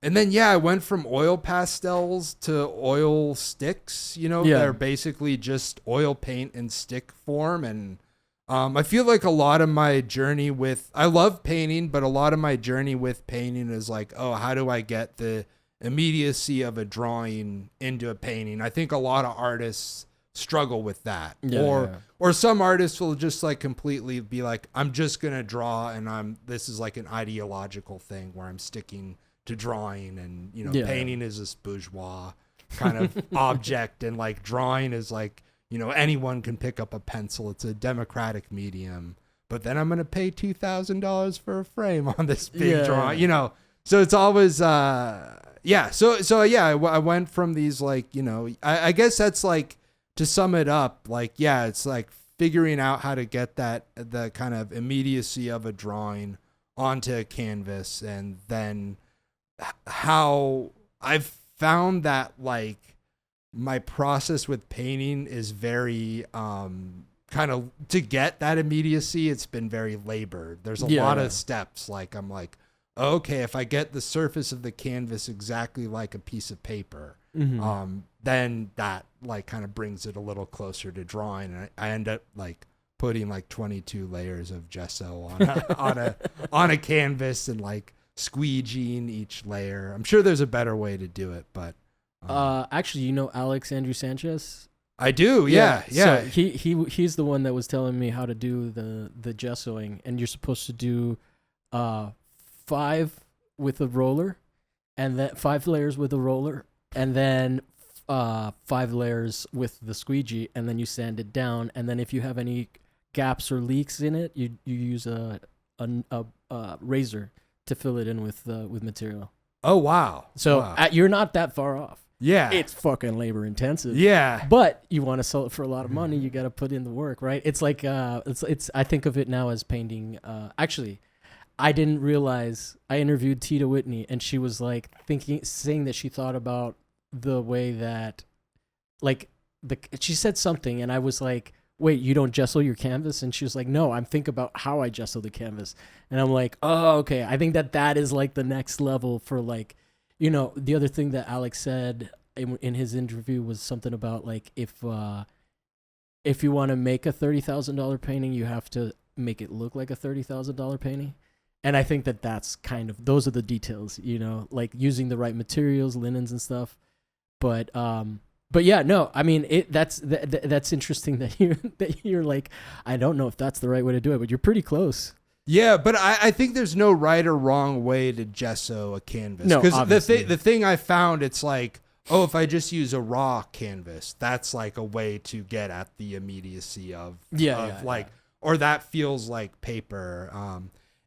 And then I went from oil pastels to oil sticks. Yeah. They're basically just oil paint in stick form, and I feel like a lot of my journey I love painting, but a lot of my journey with painting is like, oh, how do I get the immediacy of a drawing into a painting? I think a lot of artists struggle with that. Yeah, Or some artists will just like completely be like, I'm just going to draw, and this is like an ideological thing where I'm sticking to drawing, and painting is this bourgeois kind of object, and like drawing is like, anyone can pick up a pencil. It's a democratic medium. But then I'm going to pay $2,000 for a frame on this big drawing, So it's always So I went from these like, I guess that's like, to sum it up, like, it's like figuring out how to get the kind of immediacy of a drawing onto a canvas, and then how I've found that like my process with painting is very kind of, to get that immediacy, it's been very labored. There's a lot of steps. Like I'm like, okay, if I get the surface of the canvas exactly like a piece of paper, then that like kind of brings it a little closer to drawing, and I end up like putting like 22 layers of gesso on a canvas, and like squeegeeing each layer. I'm sure there's a better way to do it, but actually, Alex Andrew Sanchez? I do. Yeah. So he's the one that was telling me how to do the gessoing, and you're supposed to do 5 with a roller, and then 5 layers with a roller, and then 5 layers with the squeegee, and then you sand it down, and then if you have any gaps or leaks in it, you use a razor to fill it in with material. Oh wow! So you're not that far off. Yeah, it's fucking labor intensive. Yeah, but you want to sell it for a lot of money, you got to put in the work, right? It's like it's. I think of it now as painting. Actually, I didn't realize. I interviewed Tita Whitney, and she was like saying that she thought about the way that, like, she said something, and I was like, wait, you don't gesso your canvas? And she was like, no, I'm thinking about how I gesso the canvas. And I'm like, oh, okay. I think that is like the next level for like, the other thing that Alex said in his interview was something about like, if you want to make a $30,000 painting, you have to make it look like a $30,000 painting. And I think that's kind of, those are the details, like using the right materials, linens and stuff. But yeah, no, I mean, that's interesting that you're like, I don't know if that's the right way to do it, but you're pretty close. Yeah, but I think there's no right or wrong way to gesso a canvas. No, because obviously. the thing I found, it's like, oh, if I just use a raw canvas, that's like a way to get at the immediacy of or that feels like paper.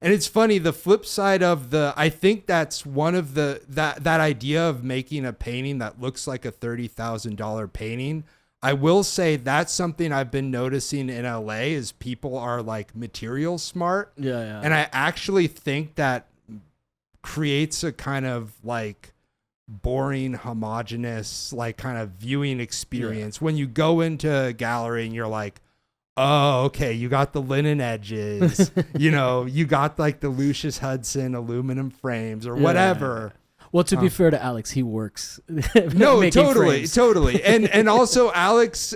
And it's funny, the flip side of I think that's one of that idea of making a painting that looks like a $30,000 painting. I will say that's something I've been noticing in LA is people are like material smart. Yeah. And I actually think that creates a kind of like boring, homogeneous, like kind of viewing experience. When you go into a gallery and you're like, oh, okay, you got the linen edges, you got like the Lucius Hudson aluminum frames or whatever. Well, to be fair to Alex, he works. No, totally. And also Alex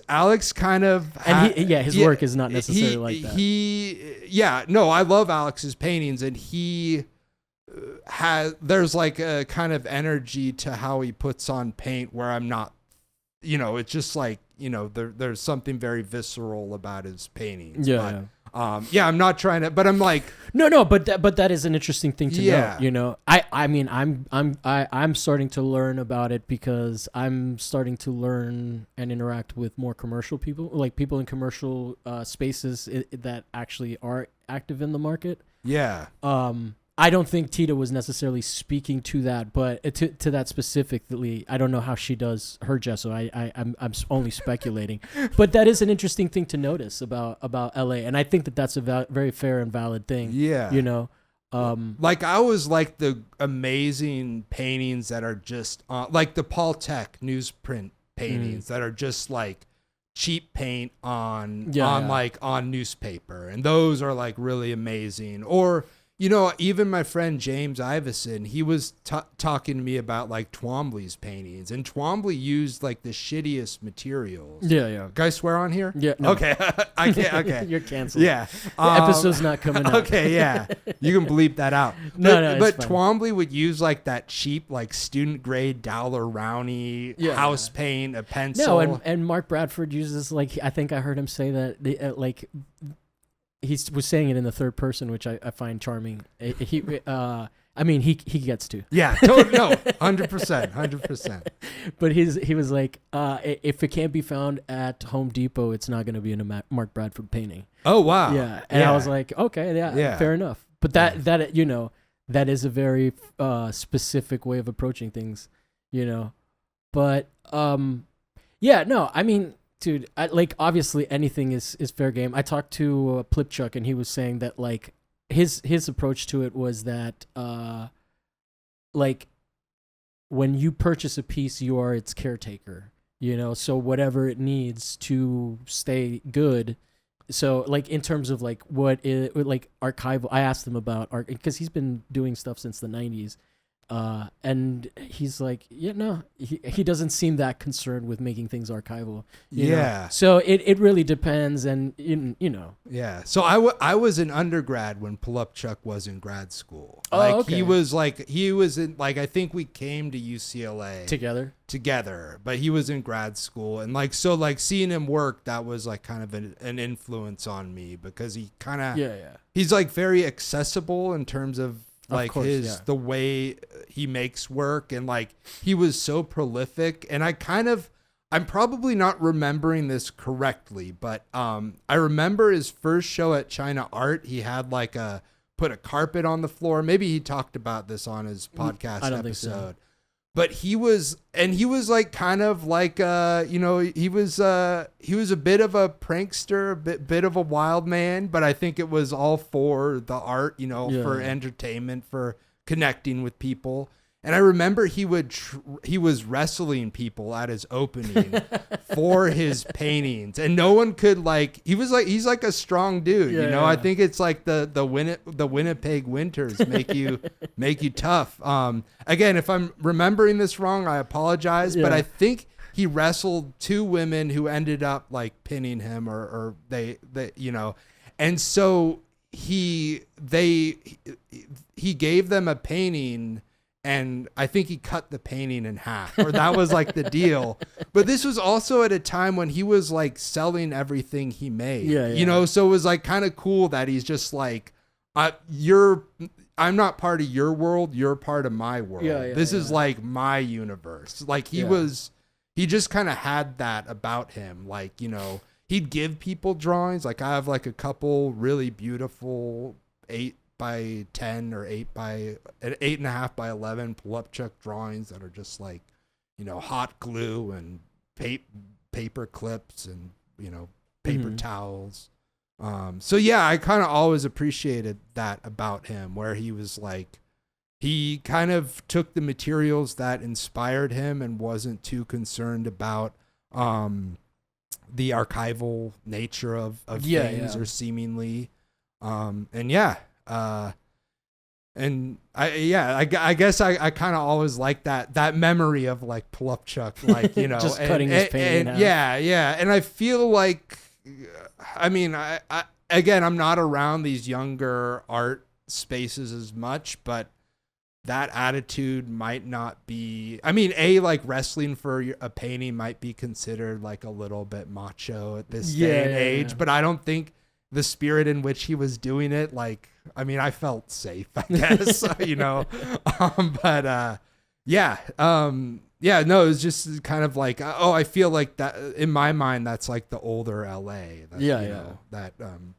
kind of, his work is not necessarily like that. I love Alex's paintings, and he there's like a kind of energy to how he puts on paint where I'm not, it's just like, there's something very visceral about his paintings. Yeah. I'm not trying to, but I'm like, no, but that is an interesting thing to Yeah. know. I mean, I'm starting to learn about it because I'm starting to learn and interact with more commercial people, like people in commercial spaces that actually are active in the market. yeah. I don't think Tita was necessarily speaking to that, but to that specifically, I don't know how she does her gesso. I'm only speculating, but that is an interesting thing to notice about LA, and I think that's a very fair and valid thing. Yeah. Like I was like the amazing paintings that are just like the Paul Tech newsprint paintings that are just like cheap paint on newspaper, and those are like really amazing. Or even my friend James Iveson, he was talking to me about like Twombly's paintings, and Twombly used like the shittiest materials. Yeah. Can I swear on here? Yeah. No. Okay. I can't. Okay. You're canceled. Yeah. The episode's not coming out. Okay. Yeah. You can bleep that out. No, But it's fine. Twombly would use like that cheap, like student grade Dowler-Rowney house paint, a pencil. No, and Mark Bradford uses like, I think I heard him say that like. He was saying it in the third person, which I find charming. He gets to. Yeah, no, 100%. But he was like, if it can't be found at Home Depot, it's not going to be in a Mark Bradford painting. Oh wow. Yeah, and I was like, okay, yeah, fair enough. But that is a very specific way of approaching things, But I mean. Dude, obviously anything is fair game. I talked to Plipchuk, and he was saying that like his approach to it was that like when you purchase a piece, you are its caretaker, so whatever it needs to stay good. So like in terms of like what is like archival, I asked him about art because he's been doing stuff since the 90s. And he's like, he doesn't seem that concerned with making things archival. You know? So it really depends, and Yeah. So I was an undergrad when Plupchuk was in grad school. Okay. He was in I think we came to UCLA together, but he was in grad school, and seeing him work, that was like kind of an influence on me, because he kind of he's like very accessible in terms of the way he makes work, and like he was so prolific. And I'm probably not remembering this correctly, but I remember his first show at China Art, he had put a carpet on the floor. Maybe he talked about this on his podcast episode. Think so. But he was like kind of like he was a bit of a prankster, a bit of a wild man, but I think it was all for the art, for entertainment, for connecting with people. And I remember he was wrestling people at his opening for his paintings, and no one could he's like a strong dude, I think it's like the Winnipeg winters make you tough. Again, if I'm remembering this wrong, I apologize, but I think he wrestled two women who ended up like pinning him, or they and so he gave them a painting. And I think he cut the painting in half, or that was like the deal. But this was also at a time when he was like selling everything he made, so it was like kind of cool that he's just like, I'm not part of your world, you're part of my world. This is like my universe. Like he just kind of had that about him. Like, he'd give people drawings. Like I have like a couple really beautiful 8x10 or 8.5 by 11 Plupchuk drawings that are just like, hot glue and paper clips and, paper towels. So yeah, I kind of always appreciated that about him, where he was like, he kind of took the materials that inspired him and wasn't too concerned about the archival nature of things, or seemingly. And I guess I kind of always like that memory of like Plupchuk, like, just cutting his painting out. Yeah. And I feel like, I mean, I'm not around these younger art spaces as much, but that attitude might not be, like wrestling for a painting might be considered like a little bit macho at this day and age, but I don't think the spirit in which he was doing it, like, I felt safe, I guess, no, it's just kind of like, I feel like that in my mind, that's like the older LA.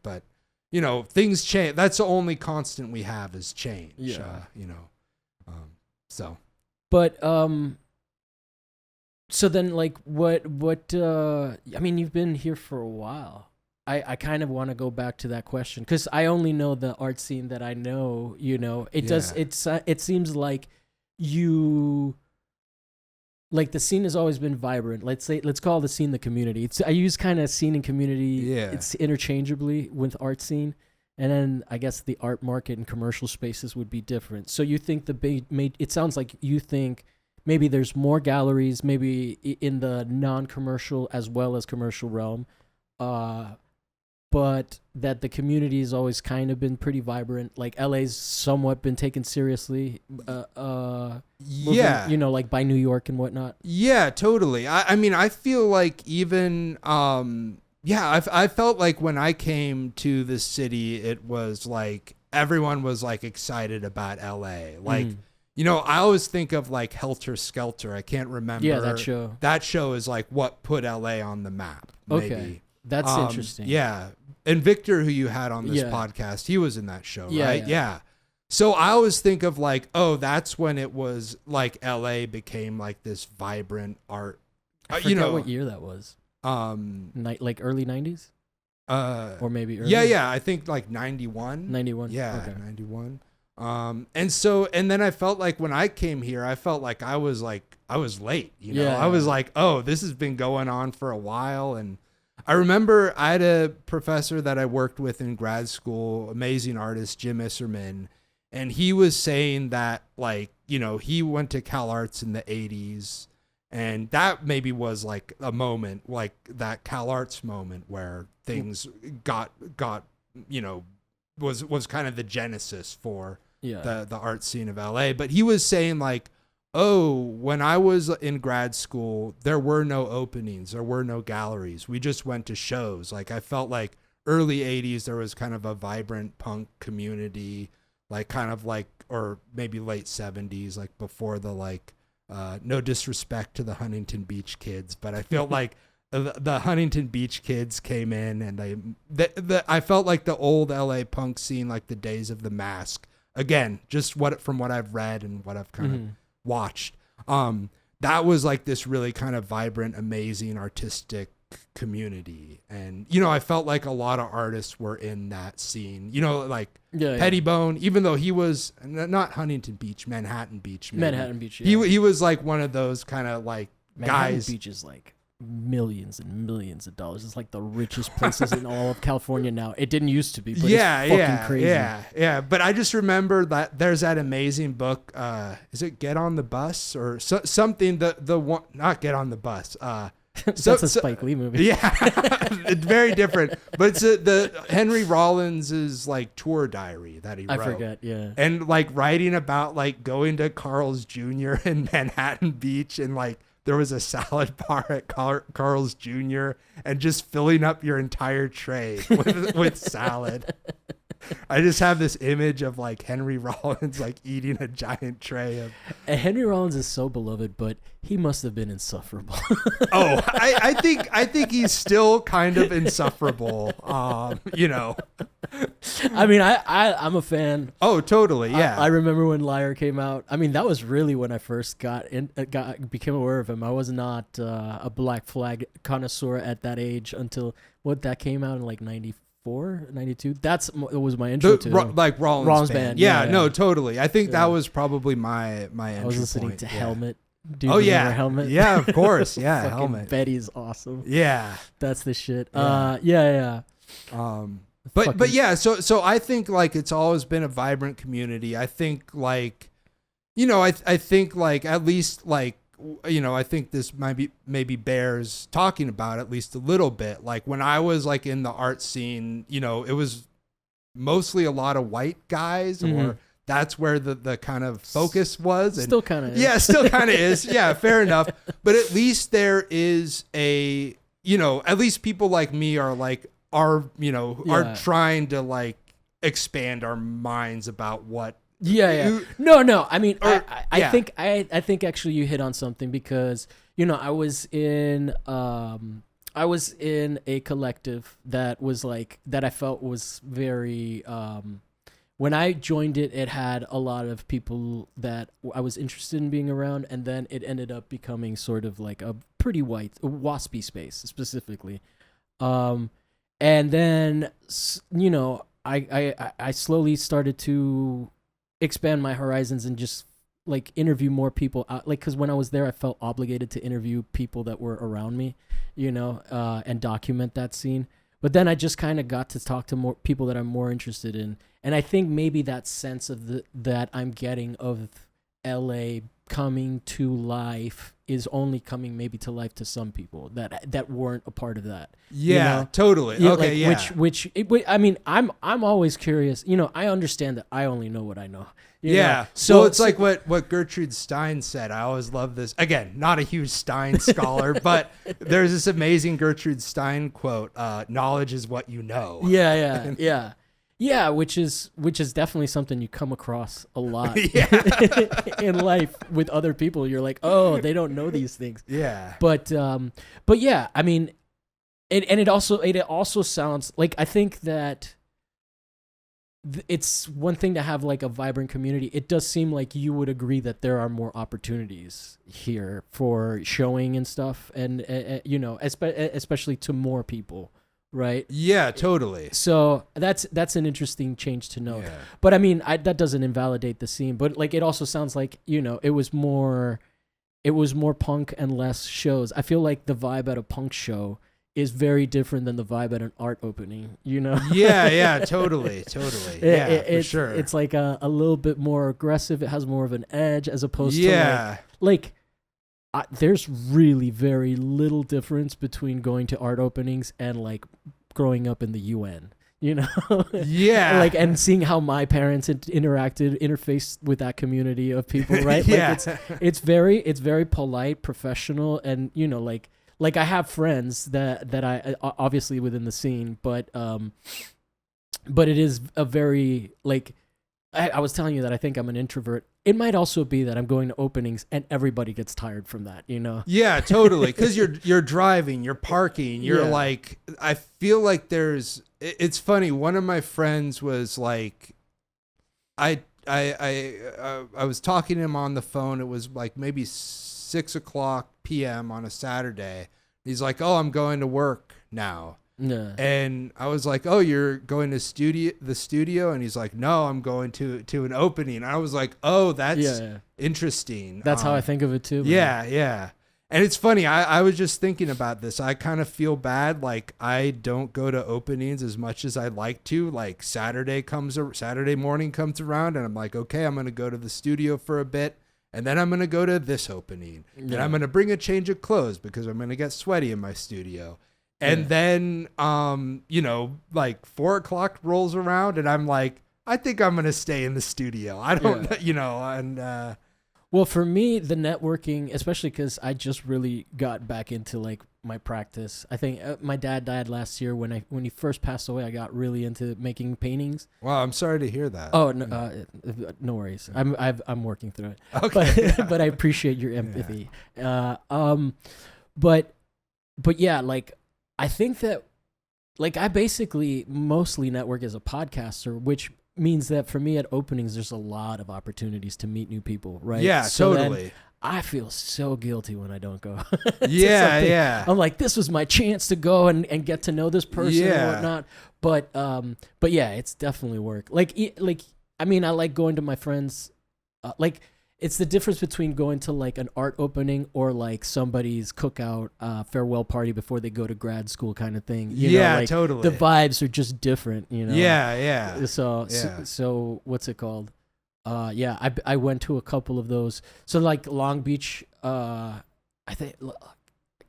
But things change. That's the only constant we have is change. But so then, like, what you've been here for a while. I kind of want to go back to that question because I only know the art scene that I know. It seems like you. Like the scene has always been vibrant. Let's call the scene the community. I use kind of scene and community. It's interchangeably with art scene, and then I guess the art market and commercial spaces would be different. So you think it sounds like you think maybe there's more galleries, maybe in the non-commercial as well as commercial realm, but that the community has always kind of been pretty vibrant. Like LA's somewhat been taken seriously. Like by New York and whatnot. Yeah, totally. I feel like even, I felt like when I came to the city, it was like everyone was like excited about LA. Like, I always think of like Helter Skelter. I can't remember. Yeah, that show. That show is like what put LA on the map. Maybe. Okay. That's interesting. Yeah. And Victor, who you had on this podcast, he was in that show, right? Yeah. So I always think of like, that's when it was like LA became like this vibrant art. I forgot what year that was. Like early 90s? Or maybe early? Yeah. I think like 91. 91. Yeah, okay. 91. And then I felt like when I came here, I felt like I was late, I was like, this has been going on for a while. And I remember I had a professor that I worked with in grad school, amazing artist, Jim Isserman. And he was saying that, like, he went to Cal Arts in the 80s. And that maybe was like a moment, like that Cal Arts moment where things got was kind of the genesis for the art scene of LA. But he was saying like, when I was in grad school, there were no openings, there were no galleries. We just went to shows. Like I felt like early 80s, there was kind of a vibrant punk community, like kind of like, or maybe late 70s, like before the like, no disrespect to the Huntington Beach kids, but I felt like the Huntington Beach kids came in and I felt like the old LA punk scene, like the days of the Mask, again, just from what I've read and what I've kind of watched, that was like this really kind of vibrant, amazing artistic community. And I felt like a lot of artists were in that scene, like Pettibone, even though he was not Huntington Beach, Manhattan Beach, he was like one of those kind of like Manhattan guys. Beach is like millions and millions of dollars. It's like the richest places in all of California now. It didn't used to be, but it's fucking crazy. Yeah. But I just remember that there's that amazing book. Is it Get on the Bus or something? The one, not Get on the Bus. That's a Spike Lee movie. Yeah, it's very different. But it's the Henry Rollins's like tour diary that he wrote. I forget. Yeah, and like writing about like going to Carl's Jr. in Manhattan Beach and like. There was a salad bar at Carl's Jr. and just filling up your entire tray with salad. I just have this image of like Henry Rollins like eating a giant tray of. And Henry Rollins is so beloved, but he must have been insufferable. I think he's still kind of insufferable. I mean, I'm a fan. Oh, totally. Yeah. I remember when Liar came out. I mean, that was really when I first became aware of him. I was not a Black Flag connoisseur at that age until that came out in like 94, 92. It was my intro to like Rollins band. Yeah. No, totally. I think that was probably my entry I was listening point. to Helmet. Do you remember Helmet? Yeah, of course. Yeah, Helmet. Betty's awesome. Yeah, that's the shit. Yeah. But yeah, so I think like it's always been a vibrant community. I think like, I think like at least like, I think this maybe bears talking about at least a little bit. Like when I was like in the art scene, it was mostly a lot of white guys or that's where the kind of focus was. And Still kind of yeah, still kind of is. Yeah, fair enough. But at least there is a, at least people like me are are trying to like expand our minds about what. Yeah. No. I mean, I think actually you hit on something because, I was in a collective that was like, that I felt was very, when I joined it, it had a lot of people that I was interested in being around. And then it ended up becoming sort of like a pretty waspy space specifically. And then, I slowly started to expand my horizons and just like interview more people because when I was there I felt obligated to interview people that were around me, and document that scene. But then I just kind of got to talk to more people that I'm more interested in, and I think maybe that sense of that I'm getting of LA coming to life is only coming maybe to life to some people that weren't a part of that. Yeah, totally. Yeah, okay, like, yeah. I mean, I'm always curious. I understand that I only know what I know. Yeah. So it's like what Gertrude Stein said. I always love this. Again, not a huge Stein scholar, but there's this amazing Gertrude Stein quote, knowledge is what you know. Yeah. Yeah, which is definitely something you come across a lot in life with other people. You're like, oh, they don't know these things. Yeah. But yeah, I mean, it also sounds like, I think that it's one thing to have like a vibrant community. It does seem like you would agree that there are more opportunities here for showing and stuff, and especially to more people. Right. Yeah, totally. So that's an interesting change to note. Yeah. But I mean, that doesn't invalidate the scene. But like, it also sounds like it was more punk and less shows. I feel like the vibe at a punk show is very different than the vibe at an art opening. Yeah, totally. Yeah, for sure. It's like a little bit more aggressive. It has more of an edge as opposed to there's really very little difference between going to art openings and like growing up in the UN, Yeah. like, and seeing how my parents interfaced with that community of people, right? Yeah. Like it's very polite, professional, and like I have friends that I obviously within the scene, but it is a very like, I was telling you that I think I'm an introvert. It might also be that I'm going to openings and everybody gets tired from that, Yeah, totally. Because you're driving, you're parking, you're like, I feel like it's funny. One of my friends was like, I was talking to him on the phone. It was like maybe 6:00 p.m. on a Saturday. He's like, "Oh, I'm going to work now." Yeah. And I was like, "Oh, you're going to the studio?" And he's like, "No, I'm going to an opening." And I was like, "Oh, that's interesting." That's how I think of it too. Man. Yeah. And it's funny. I was just thinking about this. I kind of feel bad. Like, I don't go to openings as much as I'd like to. Like, Saturday morning comes around, and I'm like, okay, I'm going to go to the studio for a bit. And then I'm going to go to this opening. And I'm going to bring a change of clothes because I'm going to get sweaty in my studio. And then, like 4:00 rolls around and I'm like, I think I'm going to stay in the studio. I don't, and, well, for me, the networking, especially because I just really got back into like my practice. I think my dad died last year when he first passed away. I got really into making paintings. Wow, I'm sorry to hear that. Oh no worries. I'm working through it. Okay, but I appreciate your empathy. Yeah. But yeah, like I think that like I basically mostly network as a podcaster, which means that for me at openings, there's a lot of opportunities to meet new people, right? Yeah, so totally. I feel so guilty when I don't go. Yeah. I'm like, this was my chance to go and get to know this person and whatnot. But yeah, it's definitely work. Like, I mean, I like going to my friends. Like, it's the difference between going to like an art opening or like somebody's cookout farewell party before they go to grad school kind of thing. You know, like, totally. The vibes are just different, Yeah. So what's it called? I went to a couple of those. So like Long Beach, I think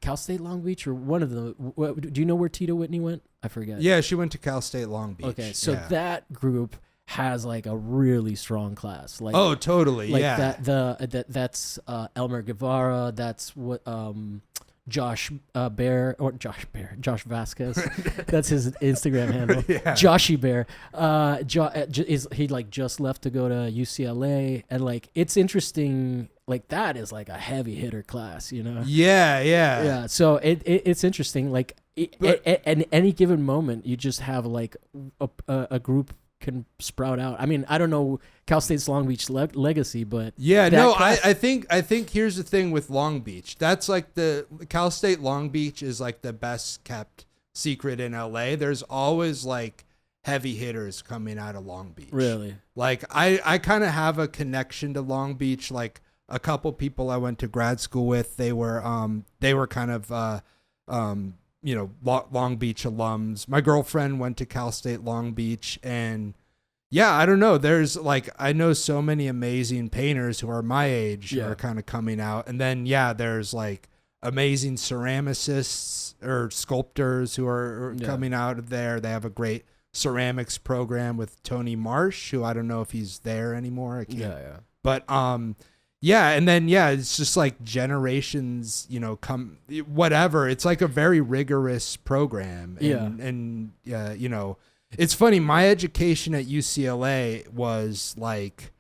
Cal State Long Beach or one of them. Do you know where Tita Whitney went? I forget. Yeah, she went to Cal State Long Beach. Okay, so that group has like a really strong class. Like, Oh, totally. like Yeah. that's Elmer Guevara. That's what Josh Josh Vasquez. That's his Instagram handle. Yeah. Joshy Bear. He like just left to go to UCLA, and like it's interesting. Like that is like a heavy hitter class, you know. Yeah. Yeah. Yeah. So it's interesting. Like at any given moment, you just have like a group can sprout out. I mean, I don't know Cal State's Long Beach legacy, but Yeah, that no, class- I think here's the thing with Long Beach. That's like the Cal State Long Beach is like the best kept secret in LA. There's always like heavy hitters coming out of Long Beach. really. Like I kind of have a connection to Long Beach. Like a couple people I went to grad school with, they were kind of Long Beach alums. My girlfriend went to Cal State Long Beach, and yeah, I don't know. There's like, I know so many amazing painters who are my age who are kind of coming out. And then, yeah, there's like amazing ceramicists or sculptors who are coming out of there. They have a great ceramics program with Tony Marsh, who I don't know if he's there anymore. I can't. Yeah. But, yeah, and then it's just like generations, come whatever. It's like a very rigorous program. And it's funny. My education at UCLA was like,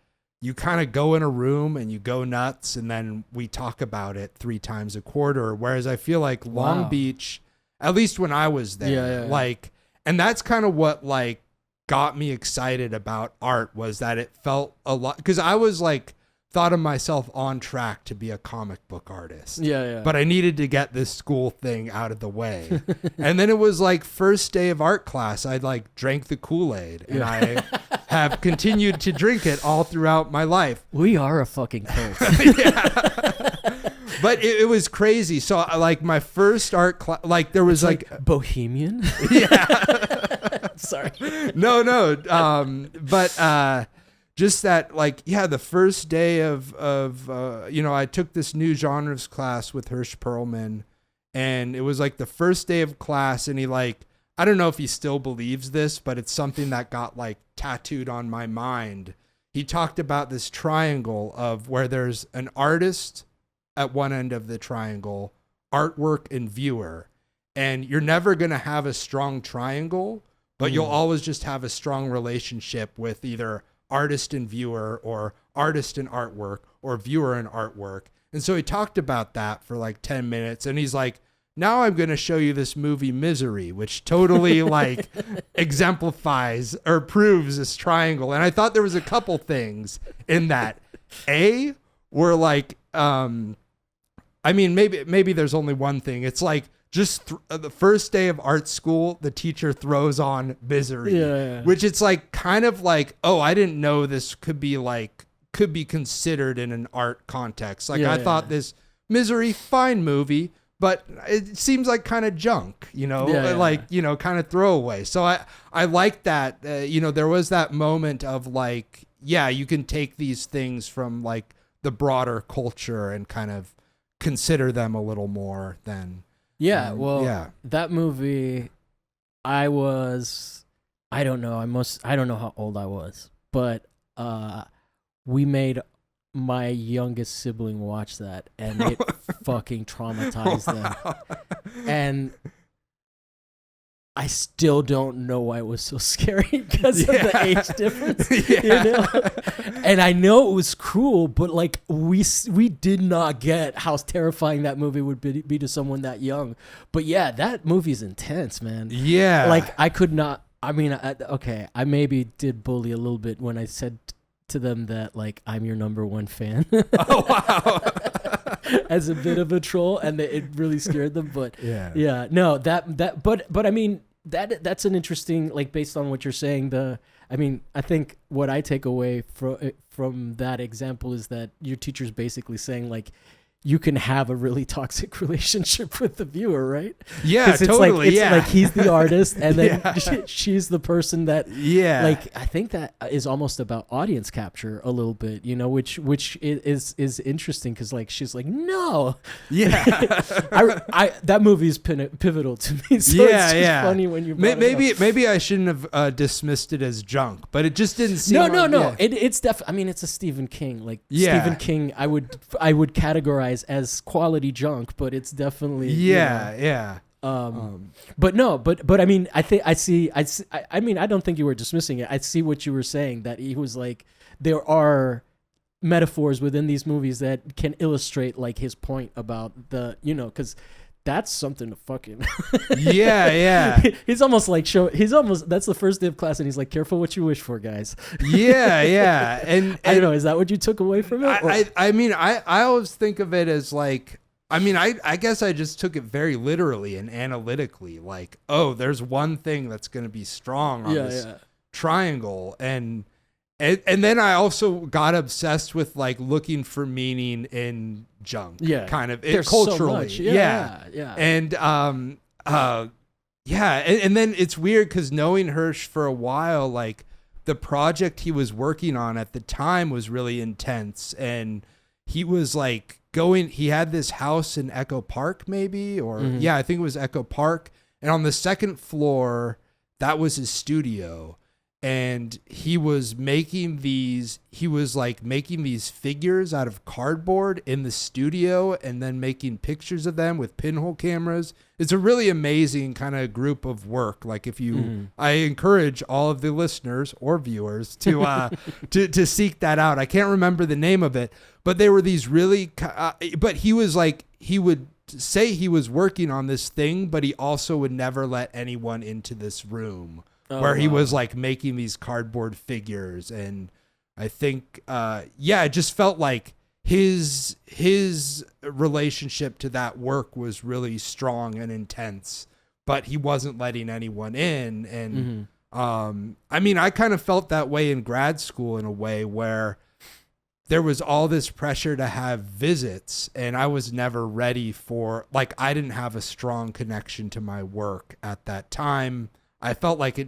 you kind of go in a room and you go nuts, and then we talk about it 3 times a quarter. Whereas I feel like Long Beach, at least when I was there, like, and that's kind of what like got me excited about art, was that it felt a lot, because I was like, thought of myself on track to be a comic book artist. But I needed to get this school thing out of the way. And then it was like first day of art class, I like drank the Kool-Aid, and I have continued to drink it all throughout my life. We are a fucking cult. But it was crazy. So like my first art class, like there was like Bohemian. Yeah. Sorry. No. But just that, like, the first day of I took this new genres class with Hirsch Perlman, and it was like the first day of class, and he like, I don't know if he still believes this, but it's something that got like tattooed on my mind. He talked about this triangle of where there's an artist at one end of the triangle, artwork, and viewer. And you're never going to have a strong triangle, but you'll always just have a strong relationship with either artist and viewer, or artist and artwork, or viewer and artwork. And so he talked about that for like 10 minutes, and he's like, now I'm going to show you this movie Misery, which totally like exemplifies or proves this triangle. And I thought there was a couple things in that. Were like, maybe there's only one thing. It's like, just the first day of art school, the teacher throws on Misery, which it's like kind of like, oh, I didn't know this could be considered in an art context. Like I thought this Misery, fine movie, but it seems like kind of junk, kind of throwaway. So I like that, there was that moment of like, you can take these things from like the broader culture and kind of consider them a little more than. That movie, I don't know how old I was, but we made my youngest sibling watch that, and it fucking traumatized them. And I still don't know why it was so scary because of the age difference. And I know it was cruel, but like we did not get how terrifying that movie would be to someone that young. But that movie is intense, man. Yeah. Like I could not. I mean, I maybe did bully a little bit when I said to them that like I'm your number one fan. Oh wow. As a bit of a troll, and it really scared them. But but I mean that's an interesting, like, based on what you're saying. I think what I take away from that example is that your teacher's basically saying like, you can have a really toxic relationship with the viewer, right? Yeah, it's totally. It's like he's the artist, and then she's the person that. Yeah. Like, I think that is almost about audience capture a little bit, you know, which is interesting because like she's like, no. Yeah. I that movie is pivotal to me. So it's just funny when you maybe I shouldn't have dismissed it as junk, but it just didn't seem. No. Yeah. It's definitely. I mean, it's a Stephen King. Like Stephen King, I would categorize as quality junk, but it's definitely but I mean, I mean, I don't think you were dismissing it. I see what you were saying, that he was like, there are metaphors within these movies that can illustrate like his point about the, you know, because that's something to fucking he's almost like that's the first day of class and he's like, careful what you wish for, guys. And I don't know, is that what you took away from it? I mean I always think of it as like, I mean I guess I just took it very literally and analytically, like, oh, there's one thing that's going to be strong on this triangle, and then I also got obsessed with like looking for meaning in junk, kind of culturally, so and and then it's weird because knowing Hirsch for a while, like the project he was working on at the time was really intense, and he was like he had this house in Echo Park, maybe, or I think it was Echo Park, and on the second floor that was his studio. And he was making these figures out of cardboard in the studio and then making pictures of them with pinhole cameras. It's a really amazing kind of group of work. Like I encourage all of the listeners or viewers to to seek that out. I can't remember the name of it, but they were these really, but he was like, he would say he was working on this thing, but he also would never let anyone into this room. He was like making these cardboard figures, and I think it just felt like his relationship to that work was really strong and intense, but he wasn't letting anyone in. And I mean, I kind of felt that way in grad school in a way where there was all this pressure to have visits, and I was never ready for, like, I didn't have a strong connection to my work at that time. I felt like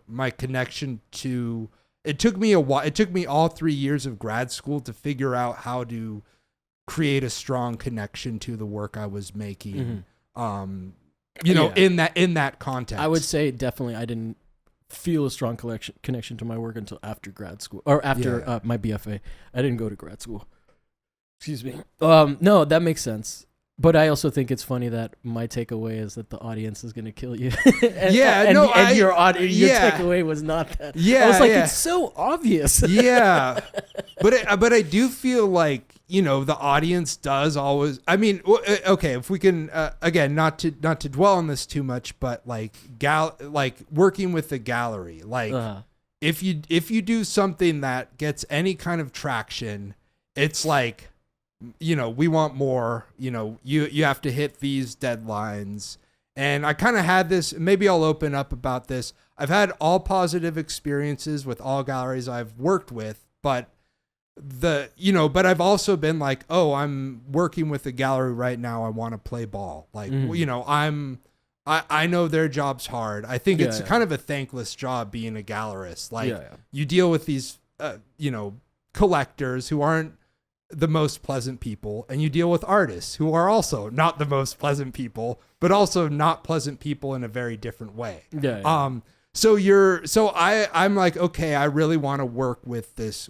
my connection to, it took me a while. It took me all 3 years of grad school to figure out how to create a strong connection to the work I was making. In that context. I would say definitely I didn't feel a strong connection to my work until after grad school, or after my BFA. I didn't go to grad school. Excuse me. No, that makes sense. But I also think it's funny that my takeaway is that the audience is going to kill you. Your takeaway was not that. Yeah, I was like, it's so obvious. Yeah, but I do feel like, you know, the audience does always. I mean, okay, if we can again, not to dwell on this too much, but like working with the gallery, like if you do something that gets any kind of traction, it's like, you know, we want more, you know, you have to hit these deadlines. And I kind of had this, maybe I'll open up about this. I've had all positive experiences with all galleries I've worked with, but I've also been like, oh, I'm working with a gallery right now. I want to play ball. Like, you know, I know their job's hard. I think it's kind of a thankless job being a gallerist. Like you deal with these, collectors who aren't the most pleasant people, and you deal with artists who are also not the most pleasant people, but also not pleasant people in a very different way. So I'm like, okay, I really want to work with this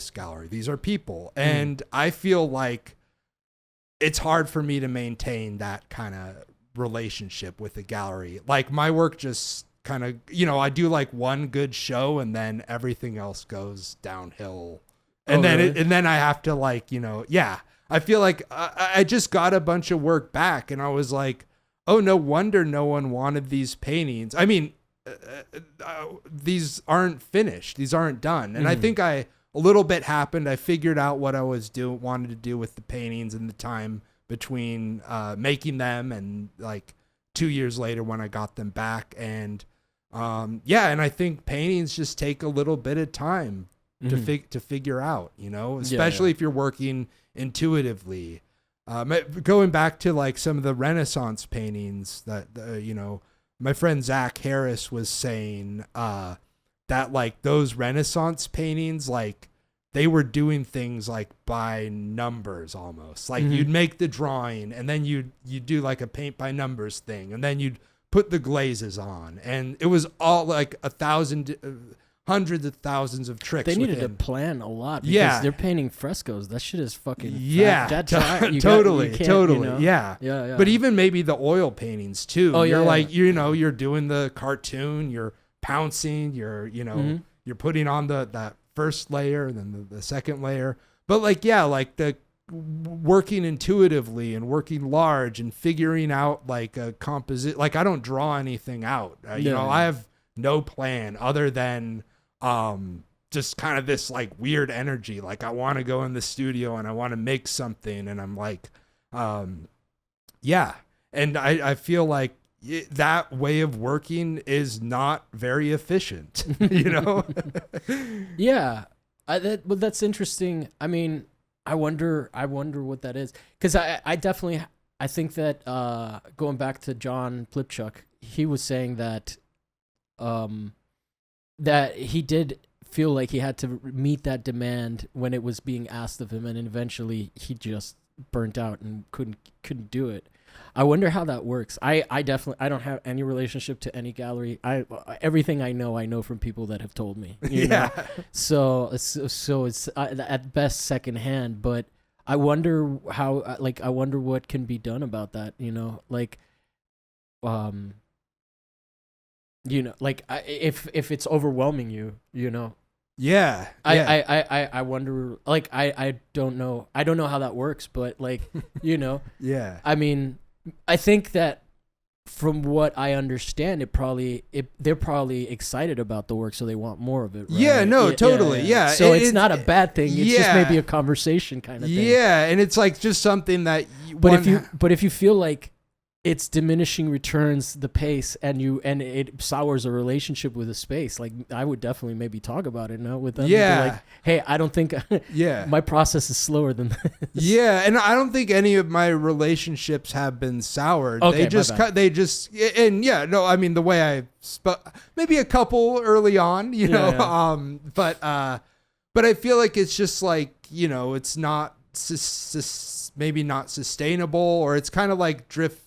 gallery. These are people. And I feel like it's hard for me to maintain that kind of relationship with the gallery. Like my work just kind of, you know, I do like one good show and then everything else goes downhill. And then I have to, like, you know, I feel like I just got a bunch of work back, and I was like, oh, no wonder no one wanted these paintings. I mean, these aren't finished. These aren't done. And I think a little bit happened. I figured out what I wanted to do with the paintings in the time between making them and like 2 years later when I got them back. And and I think paintings just take a little bit of time to figure out, you know, especially if you're working intuitively. going back to like some of the Renaissance paintings that, my friend Zach Harris was saying that like those Renaissance paintings, like they were doing things like by numbers almost. Like you'd make the drawing and then you'd do like a paint by numbers thing and then you'd put the glazes on. And it was all like hundreds of thousands of tricks. They needed to plan a lot because Yeah. they're painting frescoes. That shit is fucking Totally. Yeah. But even maybe the oil paintings too. Oh, You're yeah, like, you're doing the cartoon, you're pouncing, you're putting on that first layer and then the second layer. But like, yeah, like the working intuitively and working large and figuring out like a composite. Like I don't draw anything out. I have no plan other than just kind of this like weird energy. Like I want to go in the studio and I want to make something. And I'm like, yeah. And I feel like that way of working is not very efficient, Yeah. But that's interesting. I mean, I wonder what that is. Cause I definitely, I think that, going back to John Plipchuk, he was saying that, that he did feel like he had to meet that demand when it was being asked of him, and eventually he just burnt out and couldn't do it. I wonder how that works. I definitely don't have any relationship to any gallery. Everything I know from people that have told me. You know? So it's at best secondhand. But I wonder how. Like I wonder what can be done about that. If it's overwhelming you. Yeah. I wonder. Like I don't know. I don't know how that works. But like Yeah. I mean, I think that from what I understand, they're probably excited about the work, so they want more of it. Right? Yeah, no, totally. Yeah. So it's not a bad thing. It's just maybe a conversation kind of thing. Yeah, and it's like just something that. But if you feel like it's diminishing returns the pace and it sours a relationship with a space, like I would definitely maybe talk about it now with them. Yeah. Like, hey, I don't think my process is slower than this. Yeah, and I don't think any of my relationships have been soured. Okay, I mean the way I maybe a couple early on, but I feel like it's just like, it's not maybe not sustainable, or it's kind of like drift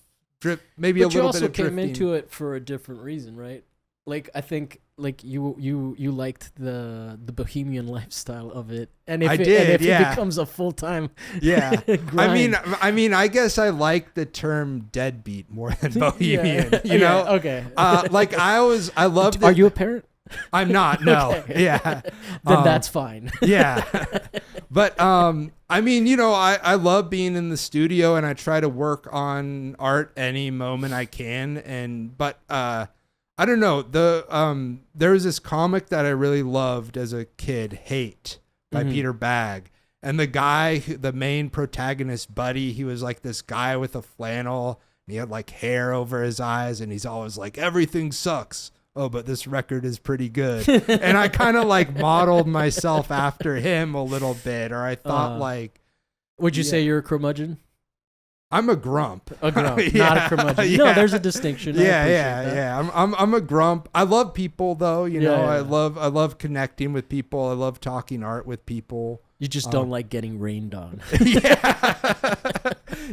maybe but a little bit of drifting. you also came into it for a different reason, right? Like I think like you liked the bohemian lifestyle of it, and if it becomes a full-time grind. I mean I guess I like the term deadbeat more than bohemian. Okay. Like I love. Are you a parent? I'm not. No. Okay. Yeah. Then that's fine. Yeah. But I mean, I love being in the studio and I try to work on art any moment I can. But I don't know. There was this comic that I really loved as a kid, Hate by Peter Bagg. And the main protagonist, Buddy, he was like this guy with a flannel. And he had like hair over his eyes and he's always like, everything sucks. Oh, but this record is pretty good. And I kind of like modeled myself after him a little bit, or I thought would you say you're a curmudgeon? I'm a grump. A grump, not a curmudgeon. No, there's a distinction. Yeah. I'm a grump. I love people though. I love connecting with people. I love talking art with people. You just don't like getting rained on.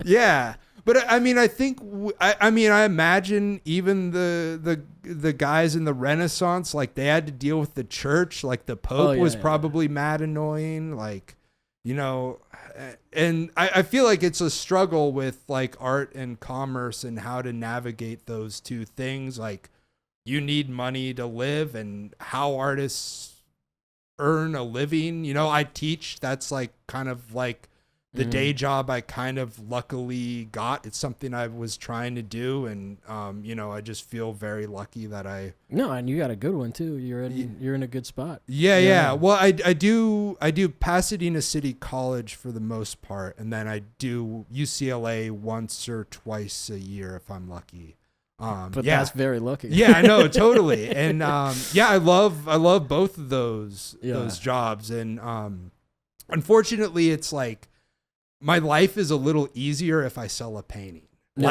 Yeah. But I mean, I think I imagine even the guys in the Renaissance, like they had to deal with the church, like the Pope was probably mad annoying, like, and I feel like it's a struggle with like art and commerce and how to navigate those two things. Like you need money to live, and how artists earn a living. I teach. That's like kind of like the day job I kind of luckily got. It's something I was trying to do. And, I just feel very lucky that and you got a good one too. You're in a good spot. Yeah. Well, I do Pasadena City College for the most part. And then I do UCLA once or twice a year if I'm lucky. But that's very lucky. Yeah, I know, totally. And, I love both of those jobs. And, unfortunately it's like, my life is a little easier if I sell a painting. Yeah.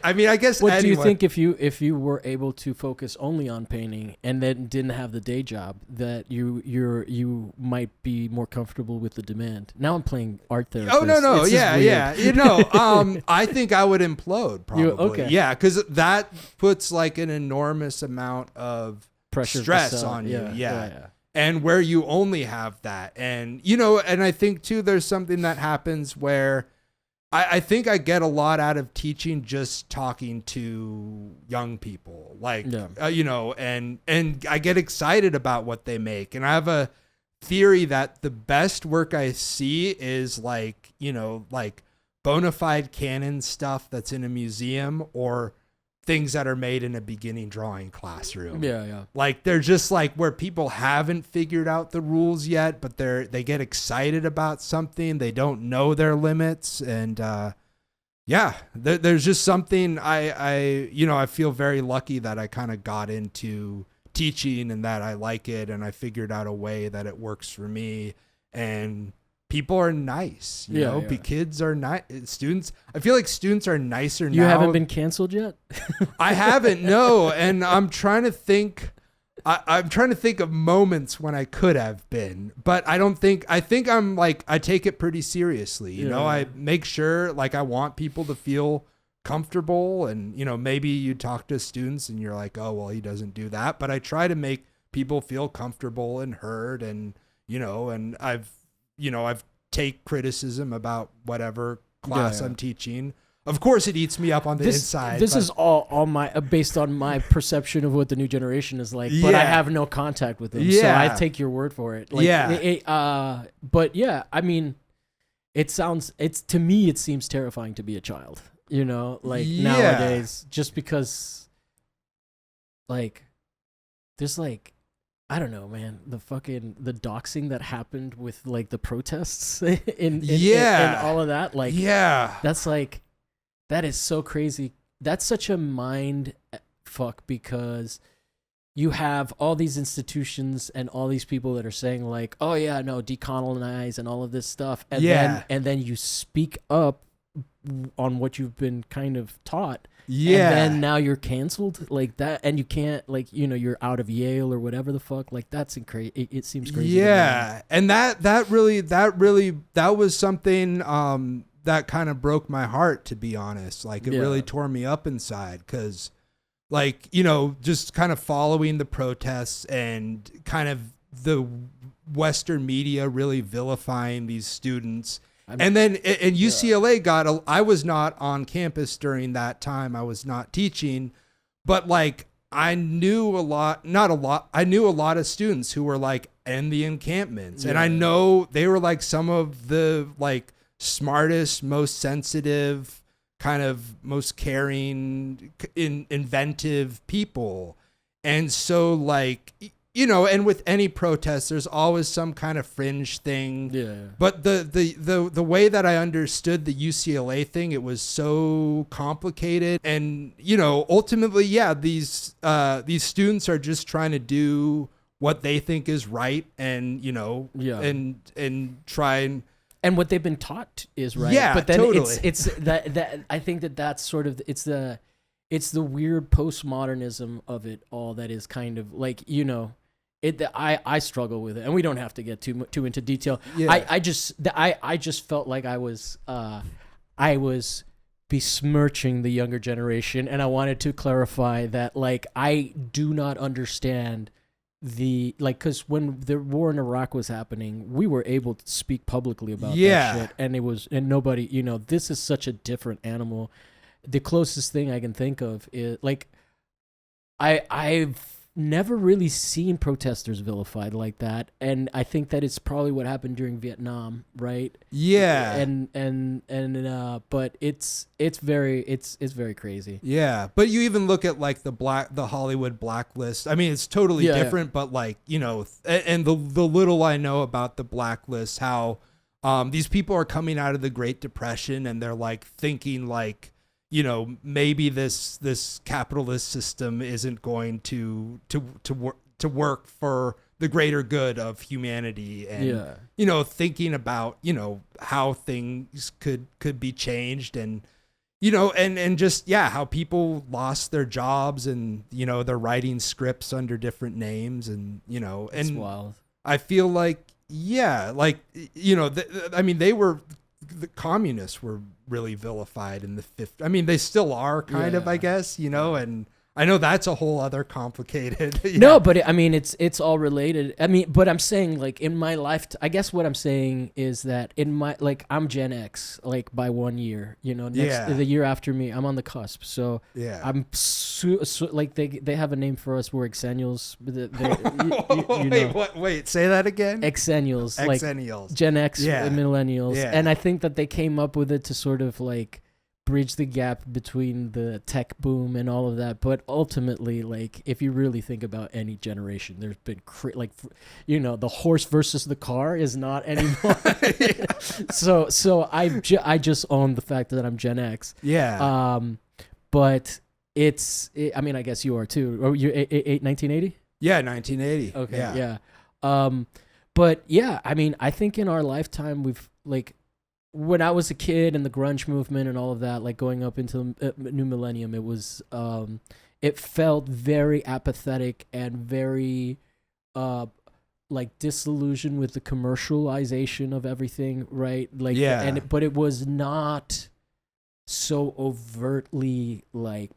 I mean, I guess. What do you think if you were able to focus only on painting and then didn't have the day job, that you might be more comfortable with the demand? Now I'm playing art therapist. Oh no, It's just yeah. weird. I think I would implode probably. Okay. Yeah, because that puts like an enormous amount of Pressure stress on you. Yeah. And where you only have that, and and I think too, there's something that happens where. I think I get a lot out of teaching just talking to young people, and I get excited about what they make. And I have a theory that the best work I see is like bona fide canon stuff that's in a museum or things that are made in a beginning drawing classroom. Yeah. Like they're just like where people haven't figured out the rules yet, but they get excited about something. They don't know their limits. And, there's just something I feel very lucky that I kind of got into teaching and that I like it. And I figured out a way that it works for me, and people are nice, you know. Kids are nice. Students, I feel like students are nicer now. You haven't been canceled yet? I haven't, no. And I'm trying to think. I'm trying to think of moments when I could have been, but I think I'm like, I take it pretty seriously. You know, I make sure like I want people to feel comfortable, and, maybe you talk to students and you're like, oh, well, he doesn't do that. But I try to make people feel comfortable and heard, and, and I've take criticism about whatever class I'm teaching. Of course, it eats me up on the inside. This is all my based on my perception of what the new generation is like, but I have no contact with them, so I take your word for it. But yeah, I mean, to me it seems terrifying to be a child. Nowadays, just because, like, there's like. I don't know, man. The doxing that happened with like the protests in all of that. Like, that's like, that is so crazy. That's such a mind fuck, because you have all these institutions and all these people that are saying like, oh yeah, no, decolonize and all of this stuff. And then you speak up on what you've been kind of taught. Yeah. And then now you're canceled like that, and you can't, like, you're out of Yale or whatever the fuck. Like, that's crazy. It seems crazy. Yeah. And that was something that kind of broke my heart, to be honest. Like, it really tore me up inside, because, like, just kind of following the protests and kind of the Western media really vilifying these students. And then in UCLA I was not on campus during that time. I was not teaching, but like I knew a lot of students who were like in the encampments, and I know they were like some of the like smartest, most sensitive, kind of most caring, inventive people. And so like, and with any protest, there's always some kind of fringe thing. Yeah. But the way that I understood the UCLA thing, it was so complicated. And, ultimately, these students are just trying to do what they think is right, and, and try and what they've been taught is right. Yeah, but then totally. it's that I think that's sort of, it's the weird postmodernism of it all that is kind of like, I struggle with it, and we don't have to get too into detail. Yeah. I just felt like I was besmirching the younger generation, and I wanted to clarify that, like, I do not understand because when the war in Iraq was happening, we were able to speak publicly about that shit, and nobody, this is such a different animal. The closest thing I can think of is like, I've never really seen protesters vilified like that, and I think that it's probably what happened during Vietnam, right? Yeah. But it's very crazy. Yeah, but you even look at like the Hollywood blacklist. I mean, it's totally different, but like, and the little I know about the blacklist, how these people are coming out of the Great Depression, and they're like thinking like, maybe this capitalist system isn't going to work for the greater good of humanity and, you know, thinking about, you know, how things could be changed and, you know, and just, how people lost their jobs and, you know, they're writing scripts under different names and, you know, it's wild. I feel like, like, you know, I mean, the communists were really vilified in the 50s. I mean, they still are kind of, I guess, you know, and I know that's a whole other complicated. No, but I mean, it's all related. I mean, but I'm saying like in my life, I guess what I'm saying is that in my, like, I'm Gen X, like by 1 year, you know, the year after me, I'm on the cusp. So I'm like they have a name for us. We're Exennials. Wait, say that again. Exennials, like Gen X, millennials. Yeah. And I think that they came up with it to sort of like bridge the gap between the tech boom and all of that, but ultimately, like, if you really think about any generation, there's been like, you know, the horse versus the car is not anymore. So I just own the fact that I'm Gen X. But I mean, I guess you are too. Or you're 1980? Yeah, 1980. Okay, but yeah, I mean, I think in our lifetime we've like. When I was a kid and the grunge movement and all of that, like going up into the new millennium, it was, it felt very apathetic and very, like disillusioned with the commercialization of everything, right? Like, but it was not so overtly like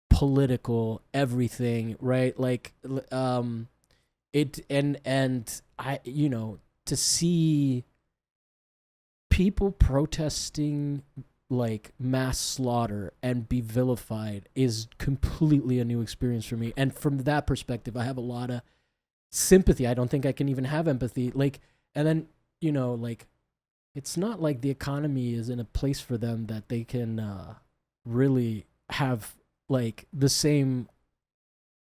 political everything, right? Like, and I, you know, to see people protesting like mass slaughter and be vilified is completely a new experience for me. And from that perspective, I have a lot of sympathy. I don't think I can even have empathy. Like, and then, you know, like, it's not like the economy is in a place for them that they can really have like the same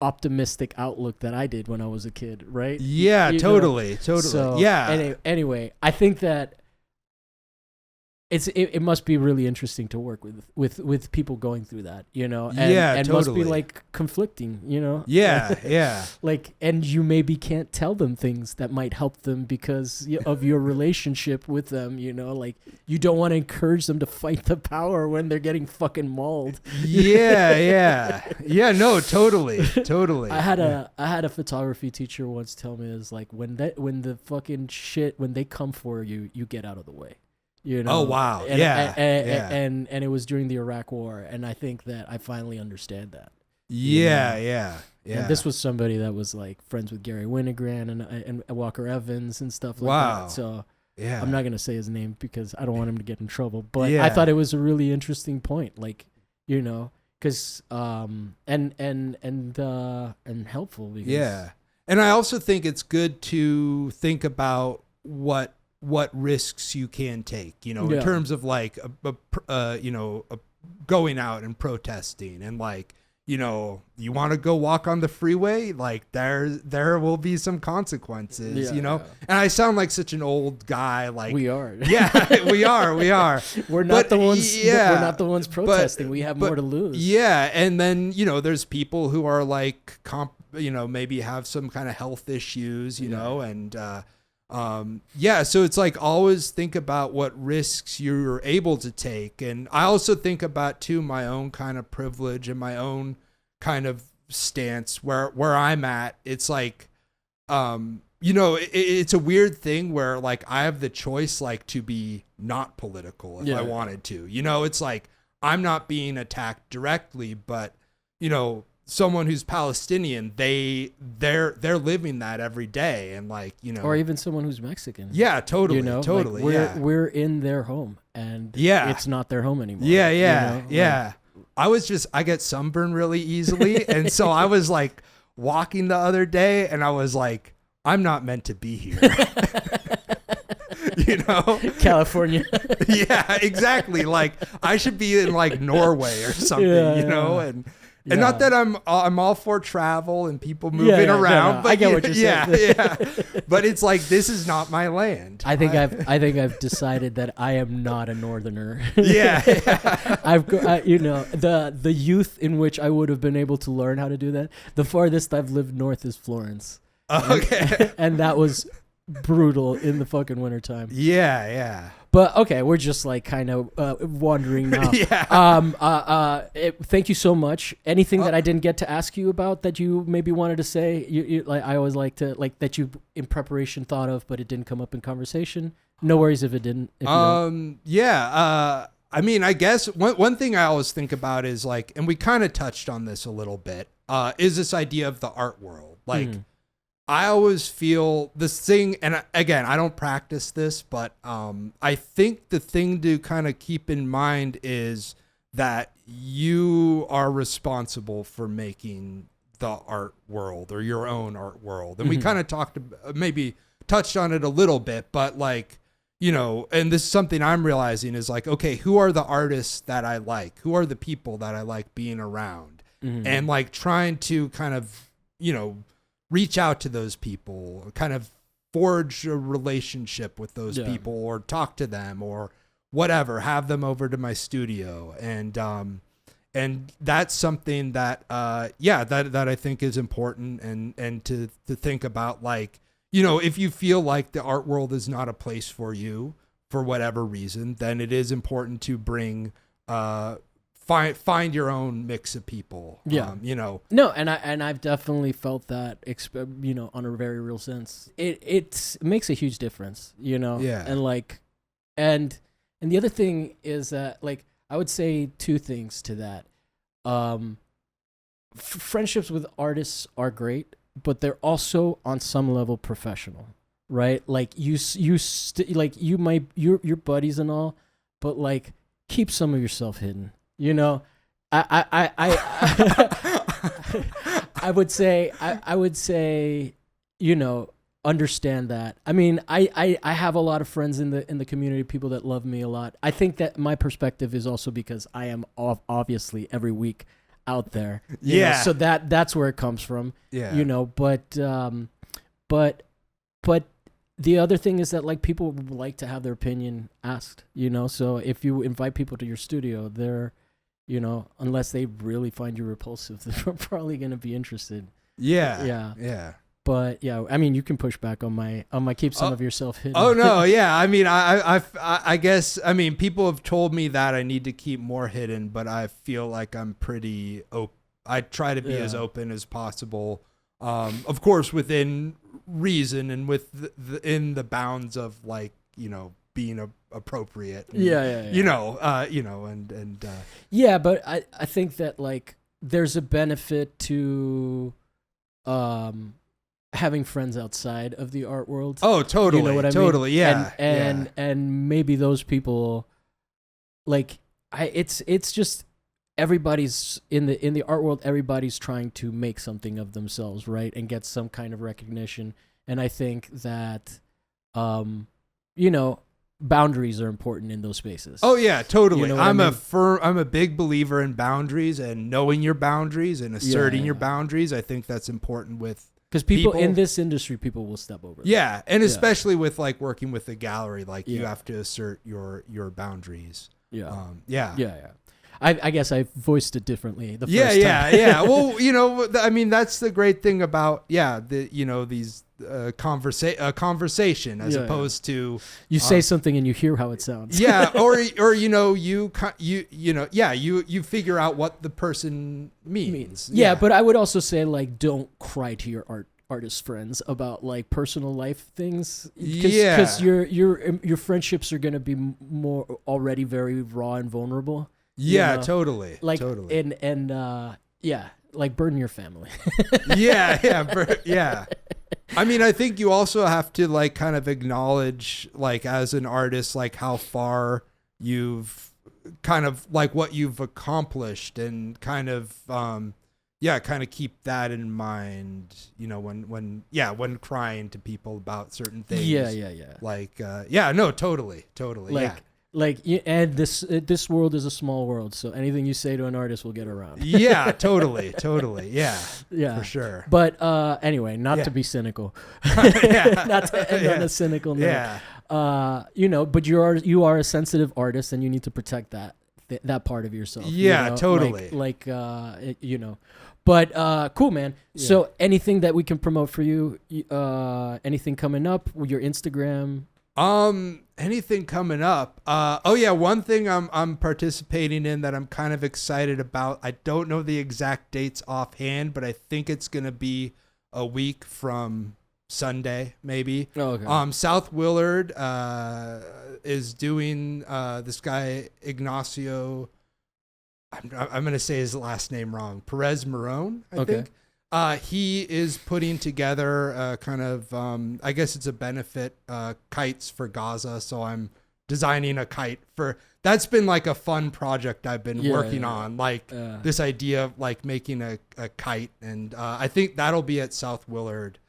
optimistic outlook that I did when I was a kid, right? Yeah, you totally. know? So, yeah. Anyway, I think that it must be really interesting to work with people going through that, you know, and totally. Must be like conflicting, you know. Yeah. Like, and you maybe can't tell them things that might help them because of your relationship with them, you know, like you don't want to encourage them to fight the power when they're getting fucking mauled. Yeah. No, totally. I had a photography teacher once tell me, is like, when the fucking shit, when they come for you, you get out of the way. You know? Oh wow! And it was during the Iraq War, and I think that I finally understand that. Yeah. And this was somebody that was like friends with Gary Winogrand and Walker Evans and stuff like that. So I'm not gonna say his name because I don't want him to get in trouble. But I thought it was a really interesting point, like, you know, because and helpful. Because and I also think it's good to think about what risks you can take, you know, in terms of like going out and protesting, and like, you know, you want to go walk on the freeway, like there will be some consequences, you know. And I sound like such an old guy, like we are. we are. We're not the ones. We're not the ones protesting. We have more to lose. Yeah, and then, you know, there's people who are like, you know, maybe have some kind of health issues, you know, and so it's like, always think about what risks you're able to take. And I also think about too my own kind of privilege and my own kind of stance where I'm at. It's like, you know, it's a weird thing where like I have the choice like to be not political if I wanted to, you know. It's like I'm not being attacked directly, but, you know, someone who's Palestinian, they're living that every day, and like, you know, or even someone who's Mexican. Yeah, totally, you know? totally. Like we're in their home, and it's not their home anymore. Yeah. You know? I get sunburned really easily, and so I was like walking the other day, and I was like, I'm not meant to be here. You know, California. Yeah, exactly. Like I should be in like Norway or something, you know, and not that I'm all for travel and people moving around, but I get what you're saying. But it's like, this is not my land. I think I've decided that I am not a northerner. You know, the youth in which I would have been able to learn how to do that. The farthest I've lived north is Florence. Okay. And that was brutal in the fucking wintertime. Yeah. But okay, we're just like kind of wandering now. Thank you so much. Anything that I didn't get to ask you about that you maybe wanted to say? You like, I always like to like that you in preparation thought of, but it didn't come up in conversation. No worries if it didn't. If you don't. I mean, I guess one thing I always think about is like, and we kind of touched on this a little bit, is this idea of the art world. Like, I always feel this thing, and again, I don't practice this, but I think the thing to kind of keep in mind is that you are responsible for making the art world or your own art world. And we kind of maybe touched on it a little bit, but like, you know, and this is something I'm realizing is like, okay, who are the artists that I like? Who are the people that I like being around? And like trying to kind of, you know, reach out to those people, kind of forge a relationship with those people or talk to them or whatever, have them over to my studio. And that's something that, that I think is important and to think about, like, you know, if you feel like the art world is not a place for you for whatever reason, then it is important to bring, find your own mix of people. You know. No, and I've definitely felt that, you know, on a very real sense. It makes a huge difference, you know. Yeah. And like, and the other thing is that, like, I would say two things to that. Friendships with artists are great, but they're also on some level professional, right? Like your buddies and all, but like keep some of yourself hidden. You know, I would say, you know, understand that. I mean, I have a lot of friends in the community, people that love me a lot. I think that my perspective is also because I am obviously every week out there. You know, so that's where it comes from. Yeah. You know, but the other thing is that, like, people like to have their opinion asked, you know. So if you invite people to your studio, they're, you know, unless they really find you repulsive, they're probably going to be interested. Yeah. But yeah, I mean, you can push back on my keep some of yourself hidden. Oh no, yeah. I mean, I guess, I mean, people have told me that I need to keep more hidden, but I feel like I'm pretty open. I try to be as open as possible. Of course, within reason and in the bounds of, like, you know, being appropriate. And, You know, and yeah, but I think that, like, there's a benefit to having friends outside of the art world. Oh, totally. You know what I mean? Totally. Yeah. And maybe those people, like, it's just everybody's in the art world. Everybody's trying to make something of themselves, right, and get some kind of recognition. And I think that, you know, boundaries are important in those spaces. Oh yeah, totally. You know I'm a big believer in boundaries and knowing your boundaries and asserting your boundaries. I think that's important with. Because people in this industry, people will step over. Yeah, and especially with, like, working with the gallery, like, you have to assert your boundaries. Yeah. I guess I voiced it differently the first time. Yeah. Well, you know, I mean, that's the great thing about these conversation as opposed to you say something and you hear how it sounds. or you know, you figure out what the person means. Yeah, but I would also say, like, don't cry to your artist friends about, like, personal life things, because your friendships are going to be more already very raw and vulnerable. Yeah, you know? Totally. Like, totally. And like, burden your family. Yeah. I mean, I think you also have to, like, kind of acknowledge, like, as an artist, like, how far you've kind of, like, what you've accomplished, and kind of keep that in mind, you know, when crying to people about certain things. Yeah. Like, no, totally. Like, and this world is a small world, so anything you say to an artist will get around. Yeah, totally. Yeah, for sure. But anyway, not to be cynical, not to end on a cynical note. Yeah. You know, but you are a sensitive artist, and you need to protect that that part of yourself. Yeah, totally. But cool, man. Yeah. So anything that we can promote for you? Anything coming up? Your Instagram? Anything coming up? One thing I'm participating in that I'm kind of excited about. I don't know the exact dates offhand, but I think it's gonna be a week from Sunday, maybe. Oh, okay. South Willard is doing this guy Ignacio. I'm gonna say his last name wrong. Perez Marone, I think. He is putting together kind of, I guess it's a benefit, kites for Gaza. So I'm designing a kite that's been like a fun project I've been working on, like this idea of like making a kite. And I think that'll be at South Willard.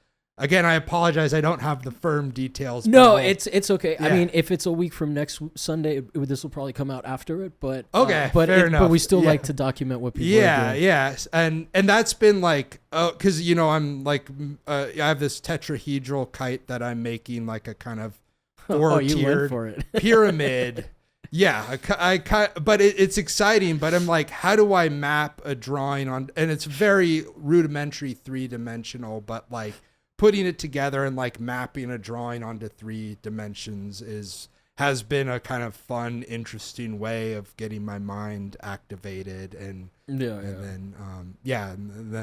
Again, I apologize. I don't have the firm details. No, it's okay. Yeah. I mean, if it's a week from next Sunday, this will probably come out after it. But okay, fair enough. But we still like to document what people are doing. And that's been like, because I'm like, I have this tetrahedral kite that I'm making, like a kind of four-tiered pyramid. Yeah, but it's exciting. But I'm like, how do I map a drawing on? And it's very rudimentary, 3-dimensional, but like, putting it together and like mapping a drawing onto 3 dimensions has been a kind of fun, interesting way of getting my mind activated. And then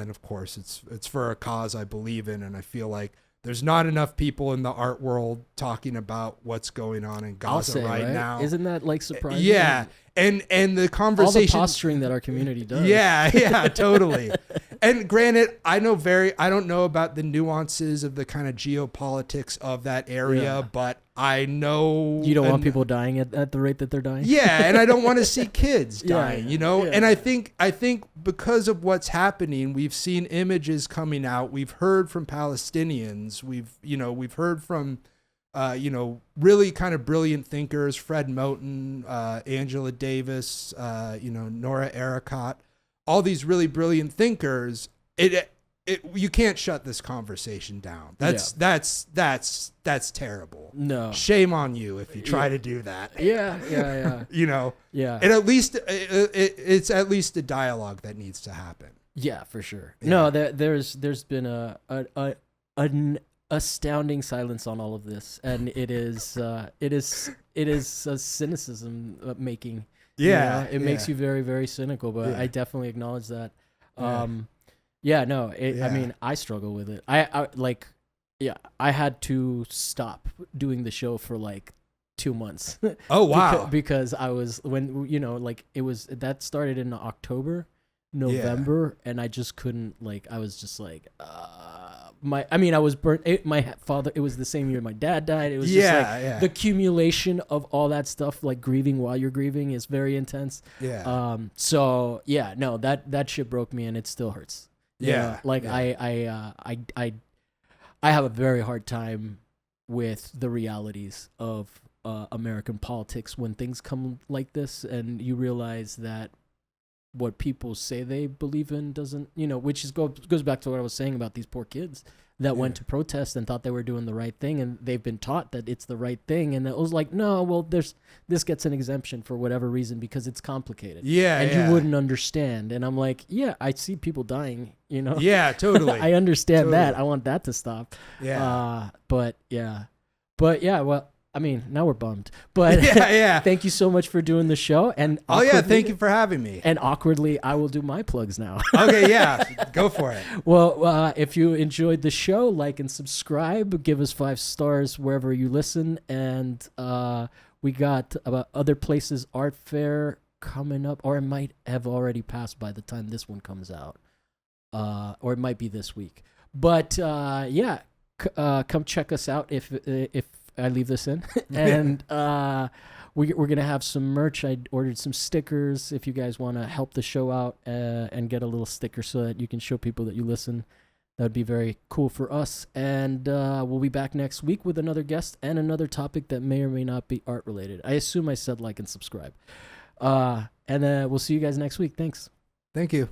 of course it's for a cause I believe in, and I feel like there's not enough people in the art world talking about what's going on in Gaza right now. Isn't that like surprising? Yeah. And the conversation, all the posturing that our community does. Yeah, totally. And granted, I don't know about the nuances of the kind of geopolitics of that area, but I know you don't want people dying at the rate that they're dying. Yeah, and I don't want to see kids dying, Yeah. And I think because of what's happening, we've seen images coming out. We've heard from Palestinians. We've heard from really kind of brilliant thinkers, Fred Moten, Angela Davis, Nora Ericott, all these really brilliant thinkers. You can't shut this conversation down. That's terrible. No. Shame on you if you try to do that. Yeah. Yeah. And at least it's at least a dialogue that needs to happen. Yeah, for sure. Yeah. No, there's been an astounding silence on all of this, and it is a cynicism making. Yeah, it makes you very, very cynical, but I definitely acknowledge that. I mean, I struggle with it. I had to stop doing the show for like 2 months. Oh wow! because I was that started in October, November, and I just couldn't I was just like I was burnt. It was the same year my dad died. It was the accumulation of all that stuff, like grieving while you're grieving, is very intense. Yeah. That shit broke me, and it still hurts. Yeah. I have a very hard time with the realities of American politics when things come like this, and you realize that what people say they believe in doesn't, which goes back to what I was saying about these poor kids that went to protest and thought they were doing the right thing, and they've been taught that it's the right thing, and it was like, no, well, this gets an exemption for whatever reason because it's complicated. Yeah, and you wouldn't understand. And I'm like, yeah, I see people dying, Yeah, totally. I understand that. I want that to stop. Yeah. But well, I mean, now we're bummed. But thank you so much for doing the show. And thank you for having me. And awkwardly, I will do my plugs now. Okay, yeah, go for it. Well, if you enjoyed the show, like and subscribe, give us 5 stars wherever you listen. And we got Other Places Art Fair coming up, or it might have already passed by the time this one comes out. Or it might be this week. But come check us out if I leave this in. And we're going to have some merch. I ordered some stickers if you guys want to help the show out and get a little sticker so that you can show people that you listen. That would be very cool for us. And we'll be back next week with another guest and another topic that may or may not be art related. I assume I said like and subscribe. And we'll see you guys next week. Thanks. Thank you.